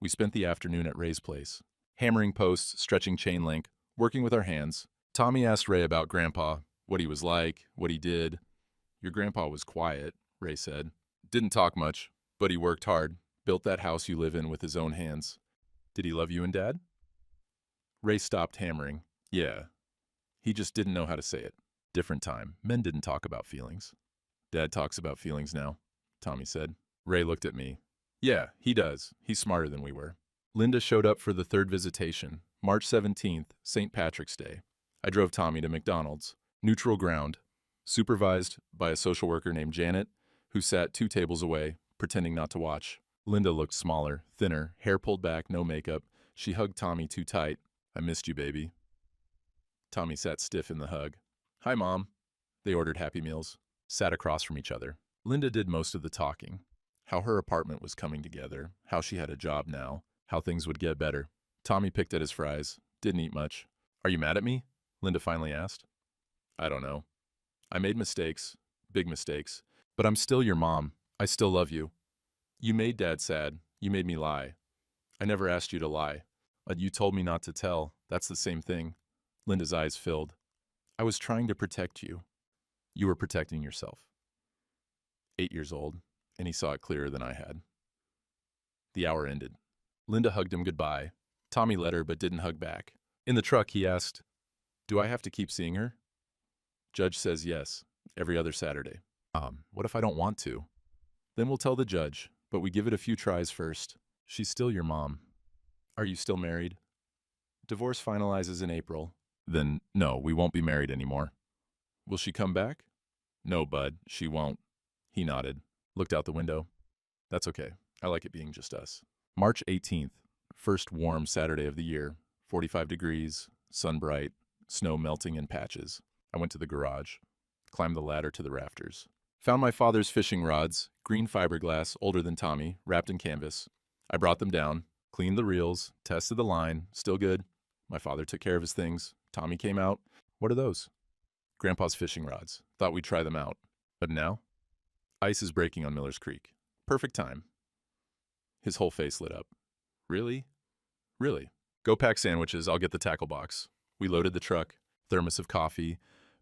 We spent the afternoon at Ray's place. Hammering posts, stretching chain link, working with our hands. Tommy asked Ray about Grandpa, what he was like, what he did. Your grandpa was quiet, Ray said. Didn't talk much, but he worked hard. Built that house you live in with his own hands. Did he love you and Dad? Ray stopped hammering. Yeah. He just didn't know how to say it. Different time. Men didn't talk about feelings. Dad talks about feelings now, Tommy said. Ray looked at me. Yeah, he does. He's smarter than we were. Linda showed up for the third visitation, March 17th, St. Patrick's Day. I drove Tommy to McDonald's. Neutral ground. Supervised by a social worker named Janet, who sat 2 tables away, pretending not to watch. Linda looked smaller, thinner, hair pulled back, no makeup. She hugged Tommy too tight. I missed you, baby. Tommy sat stiff in the hug. Hi, Mom. They ordered Happy Meals, sat across from each other. Linda did most of the talking. How her apartment was coming together, how she had a job now, how things would get better. Tommy picked at his fries, didn't eat much. Are you mad at me? Linda finally asked. I don't know. I made mistakes, big mistakes, but I'm still your mom. I still love you. You made Dad sad. You made me lie. I never asked you to lie. You told me not to tell. That's the same thing. Linda's eyes filled. I was trying to protect you. You were protecting yourself. 8 years old, and he saw it clearer than I had. The hour ended. Linda hugged him goodbye. Tommy let her but didn't hug back. In the truck, he asked, do I have to keep seeing her? Judge says yes, every other Saturday. What if I don't want to? Then we'll tell the judge, but we give it a few tries first. She's still your mom. Are you still married? Divorce finalizes in April. Then, no, we won't be married anymore. Will she come back? No, bud, she won't. He nodded, looked out the window. That's okay. I like it being just us. March 18th, first warm Saturday of the year. 45 degrees, sun bright, snow melting in patches. I went to the garage, climbed the ladder to the rafters. Found my father's fishing rods, green fiberglass, older than Tommy, wrapped in canvas. I brought them down, cleaned the reels, tested the line, still good. My father took care of his things. Tommy came out. What are those? Grandpa's fishing rods. Thought we'd try them out. But now? Ice is breaking on Miller's Creek. Perfect time. His whole face lit up. Really? Really? Go pack sandwiches, I'll get the tackle box. We loaded the truck. Thermos of coffee,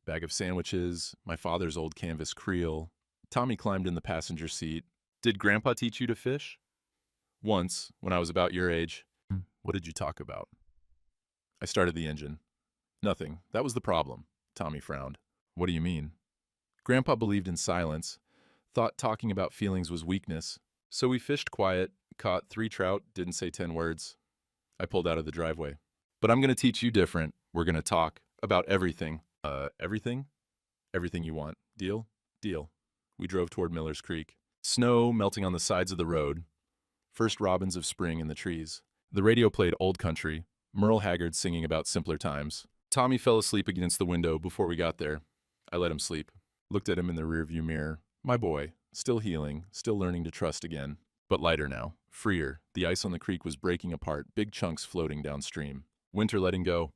bag of sandwiches, my father's old canvas creel. Tommy climbed in the passenger seat. Did Grandpa teach you to fish? Once, when I was about your age. What did you talk about? I started the engine. Nothing. That was the problem. Tommy frowned. What do you mean? Grandpa believed in silence, thought talking about feelings was weakness. So we fished quiet, caught 3 trout, didn't say 10 words. I pulled out of the driveway. But I'm going to teach you different. We're going to talk about everything. Everything? Everything you want. Deal? Deal. We drove toward Miller's Creek. Snow melting on the sides of the road. First robins of spring in the trees. The radio played old country, Merle Haggard singing about simpler times. Tommy fell asleep against the window before we got there. I let him sleep. Looked at him in the rearview mirror. My boy, still healing, still learning to trust again. But lighter now, freer. The ice on the creek was breaking apart, big chunks floating downstream. Winter letting go.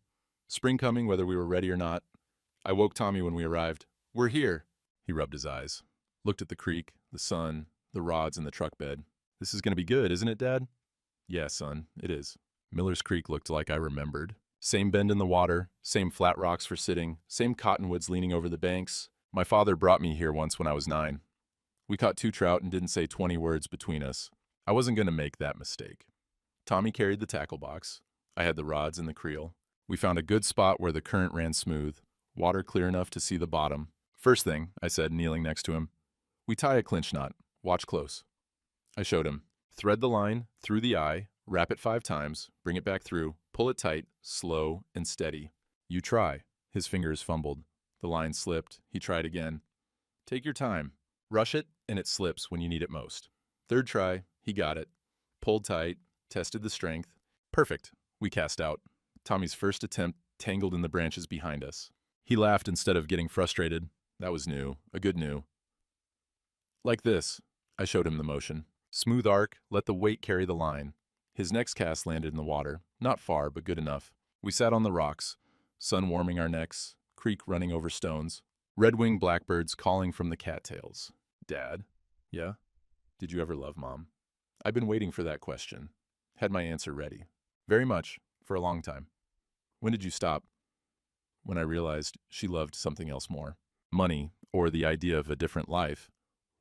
Spring coming whether we were ready or not. I woke Tommy when we arrived. We're here. He rubbed his eyes. Looked at the creek, the sun, the rods in the truck bed. This is going to be good, isn't it, Dad? Yeah, son, it is. Miller's Creek looked like I remembered. Same bend in the water, same flat rocks for sitting, same cottonwoods leaning over the banks, My father brought me here once when I was 9. We caught 2 trout and didn't say 20 words between us. I wasn't going to make that mistake. Tommy carried the tackle box. I had the rods and the creel. We found a good spot where the current ran smooth, water clear enough to see the bottom. First thing, I said, kneeling next to him, we tie a clinch knot. Watch close. I showed him. Thread the line through the eye, wrap it 5 times, bring it back through, pull it tight, slow and steady. You try. His fingers fumbled. The line slipped. He tried again. Take your time. Rush it, and it slips when you need it most. Third try, he got it. Pulled tight, tested the strength. Perfect. We cast out. Tommy's first attempt tangled in the branches behind us. He laughed instead of getting frustrated. That was new, a good new. Like this. I showed him the motion. Smooth arc, let the weight carry the line. His next cast landed in the water. Not far, but good enough. We sat on the rocks, sun warming our necks, creek running over stones, red-winged blackbirds calling from the cattails. Dad? Yeah? Did you ever love Mom? I've been waiting for that question. Had my answer ready. Very much, for a long time. When did you stop? When I realized she loved something else more. Money, or the idea of a different life,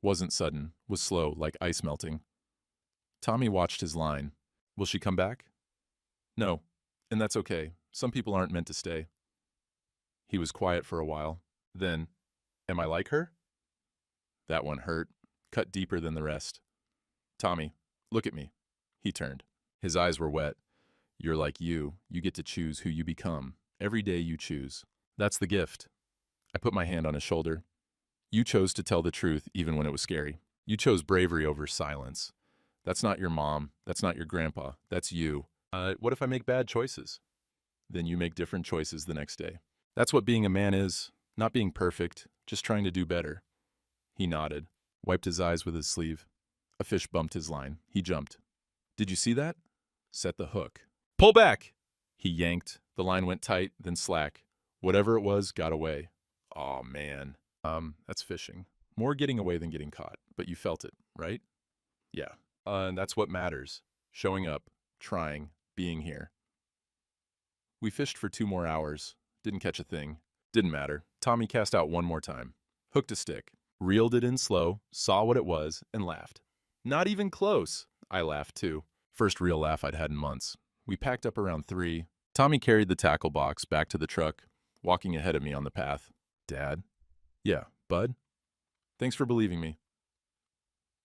wasn't sudden, was slow, like ice melting. Tommy watched his line. Will she come back? No, and that's okay. Some people aren't meant to stay. He was quiet for a while. Then, am I like her? That one hurt, cut deeper than the rest. Tommy, look at me. He turned. His eyes were wet. You're like you. You get to choose who you become. Every day you choose. That's the gift. I put my hand on his shoulder. You chose to tell the truth even when it was scary. You chose bravery over silence. That's not your mom. That's not your grandpa. That's you. What if I make bad choices? Then you make different choices the next day. That's what being a man is. Not being perfect, just trying to do better. He nodded, wiped his eyes with his sleeve. A fish bumped his line. He jumped. Did you see that? Set the hook. Pull back! He yanked. The line went tight, then slack. Whatever it was got away. Aw, man. That's fishing. More getting away than getting caught. But you felt it, right? Yeah. And that's what matters. Showing up, trying, being here. We fished for 2 more hours. Didn't catch a thing. Didn't matter. Tommy cast out one more time. Hooked a stick. Reeled it in slow, saw what it was, and laughed. Not even close. I laughed too. First real laugh I'd had in months. We packed up around 3. Tommy carried the tackle box back to the truck, walking ahead of me on the path. Dad? Yeah, Bud? Thanks for believing me.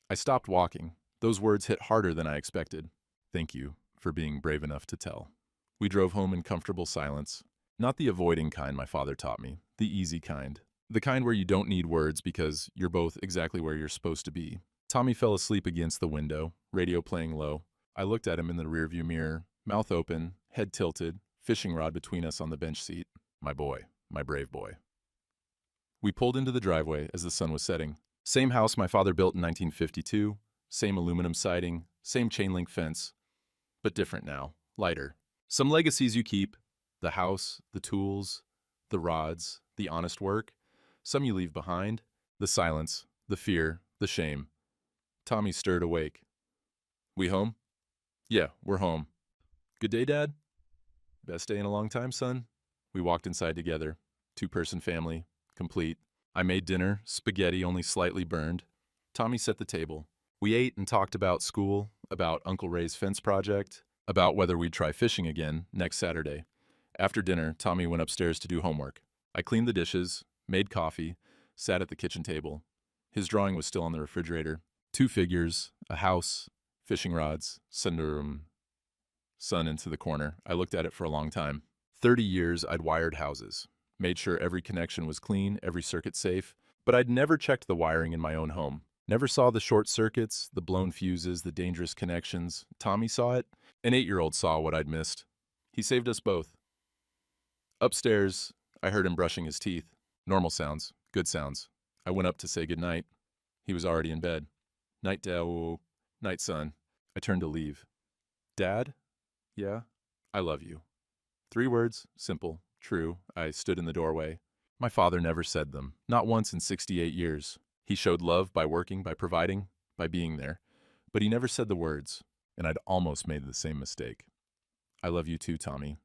I stopped walking. Those words hit harder than I expected. Thank you for being brave enough to tell. We drove home in comfortable silence. Not the avoiding kind my father taught me, the easy kind. The kind where you don't need words because you're both exactly where you're supposed to be. Tommy fell asleep against the window, radio playing low. I looked at him in the rearview mirror, mouth open, head tilted, fishing rod between us on the bench seat. My boy, my brave boy. We pulled into the driveway as the sun was setting. Same house my father built in 1952, same aluminum siding, same chain link fence, but different now, lighter. Some legacies you keep, the house, the tools, the rods, the honest work. Some you leave behind, the silence, the fear, the shame. Tommy stirred awake. We home? Yeah, we're home. Good day, Dad? Best day in a long time, son. We walked inside together. 2-person family, complete. I made dinner, spaghetti only slightly burned. Tommy set the table. We ate and talked about school, about Uncle Ray's fence project, about whether we'd try fishing again next Saturday. After dinner, Tommy went upstairs to do homework. I cleaned the dishes, made coffee, sat at the kitchen table. His drawing was still on the refrigerator. 2 figures, a house, fishing rods, sun into the corner. I looked at it for a long time. 30 years I'd wired houses, made sure every connection was clean, every circuit safe, but I'd never checked the wiring in my own home. Never saw the short circuits, the blown fuses, the dangerous connections. Tommy saw it. An 8-year-old saw what I'd missed. He saved us both. Upstairs, I heard him brushing his teeth. Normal sounds, good sounds. I went up to say goodnight. He was already in bed. Night, Dad. Night, son. I turned to leave. Dad? Yeah? I love you. 3 words, simple, true. I stood in the doorway. My father never said them, not once in 68 years. He showed love by working, by providing, by being there. But he never said the words, and I'd almost made the same mistake. I love you too, Tommy.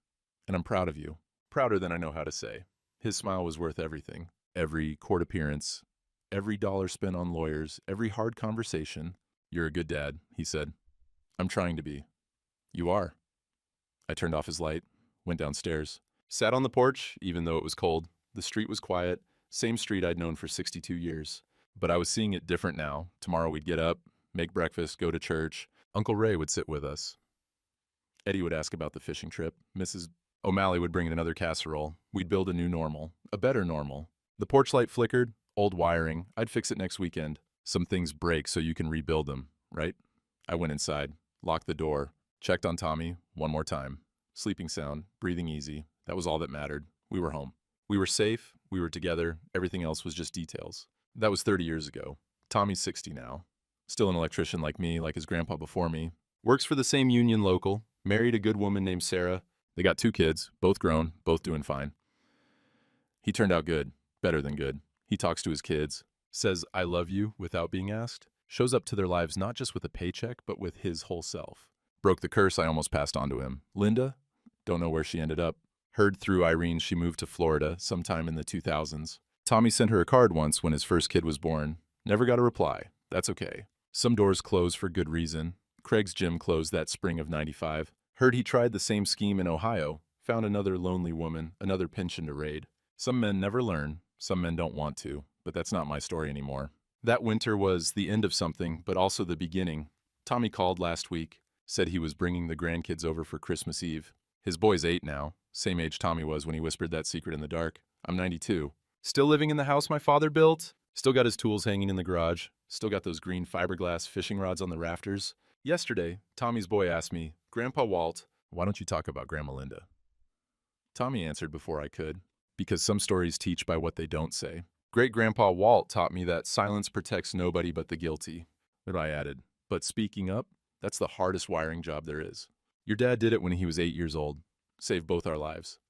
And I'm proud of you. Prouder than I know how to say. His smile was worth everything. Every court appearance, every dollar spent on lawyers, every hard conversation. "You're a good dad," he said. "I'm trying to be." "You are." I turned off his light, went downstairs, sat on the porch, even though it was cold. The street was quiet, same street I'd known for 62 years. But I was seeing it different now. Tomorrow we'd get up, make breakfast, go to church. Uncle Ray would sit with us. Eddie would ask about the fishing trip. Mrs. O'Malley would bring in another casserole. We'd build a new normal, a better normal. The porch light flickered, old wiring. I'd fix it next weekend. Some things break so you can rebuild them, right? I went inside, locked the door, checked on Tommy one more time. Sleeping sound, breathing easy. That was all that mattered. We were home. We were safe, we were together, everything else was just details. That was 30 years ago. Tommy's 60 now. Still an electrician like me, like his grandpa before me. Works for the same union local. Married a good woman named Sarah. They got 2 kids, both grown, both doing fine. He turned out good, better than good. He talks to his kids, says "I love you" without being asked, shows up to their lives not just with a paycheck, but with his whole self. Broke the curse I almost passed on to him. Linda? Don't know where she ended up. Heard through Irene she moved to Florida sometime in the 2000s. Tommy sent her a card once when his first kid was born. Never got a reply. That's okay. Some doors close for good reason. Craig's gym closed that spring of '95. Heard he tried the same scheme in Ohio. Found another lonely woman, another pension to raid. Some men never learn. Some men don't want to. But that's not my story anymore. That winter was the end of something, but also the beginning. Tommy called last week. Said he was bringing the grandkids over for Christmas Eve. His boy's 8 now. Same age Tommy was when he whispered that secret in the dark. I'm 92. Still living in the house my father built. Still got his tools hanging in the garage. Still got those green fiberglass fishing rods on the rafters. Yesterday, Tommy's boy asked me, "Grandpa Walt, why don't you talk about Grandma Linda?" Tommy answered before I could, because some stories teach by what they don't say. Great-grandpa Walt taught me that silence protects nobody but the guilty. But I added, but speaking up, that's the hardest wiring job there is. Your dad did it when he was 8 years old. Saved both our lives.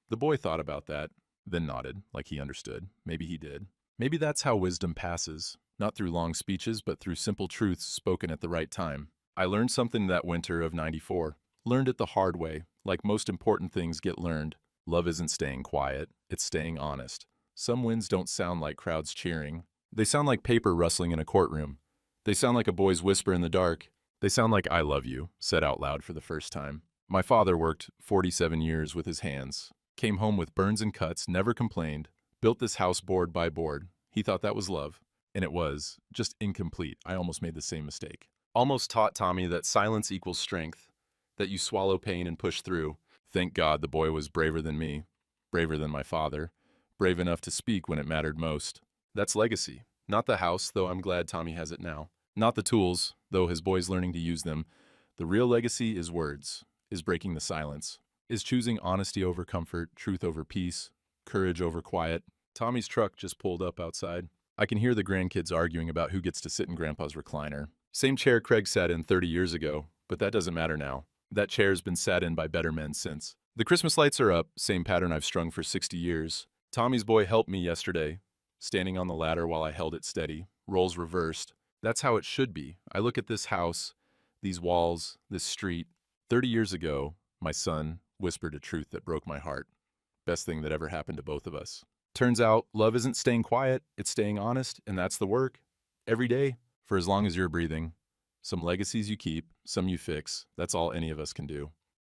The boy thought about that, then nodded, like he understood. Maybe he did. Maybe that's how wisdom passes, not through long speeches, but through simple truths spoken at the right time. I learned something that winter of '94. Learned it the hard way, like most important things get learned. Love isn't staying quiet, it's staying honest. Some wins don't sound like crowds cheering. They sound like paper rustling in a courtroom. They sound like a boy's whisper in the dark. They sound like "I love you," said out loud for the first time. My father worked 47 years with his hands. Came home with burns and cuts, never complained. Built this house board by board. He thought that was love. And it was. Just incomplete. I almost made the same mistake. Almost taught Tommy that silence equals strength. That you swallow pain and push through. Thank God the boy was braver than me. Braver than my father. Brave enough to speak when it mattered most. That's legacy. Not the house, though I'm glad Tommy has it now. Not the tools, though his boy's learning to use them. The real legacy is words. Is breaking the silence. Is choosing honesty over comfort, truth over peace, courage over quiet. Tommy's truck just pulled up outside. I can hear the grandkids arguing about who gets to sit in Grandpa's recliner. Same chair Craig sat in 30 years ago, but that doesn't matter now. That chair's been sat in by better men since. The Christmas lights are up, same pattern I've strung for 60 years. Tommy's boy helped me yesterday, standing on the ladder while I held it steady, roles reversed. That's how it should be. I look at this house, these walls, this street. 30 years ago, my son whispered a truth that broke my heart. Best thing that ever happened to both of us. Turns out, love isn't staying quiet, it's staying honest, and that's the work. Every day, for as long as you're breathing. Some legacies you keep, some you fix. That's all any of us can do.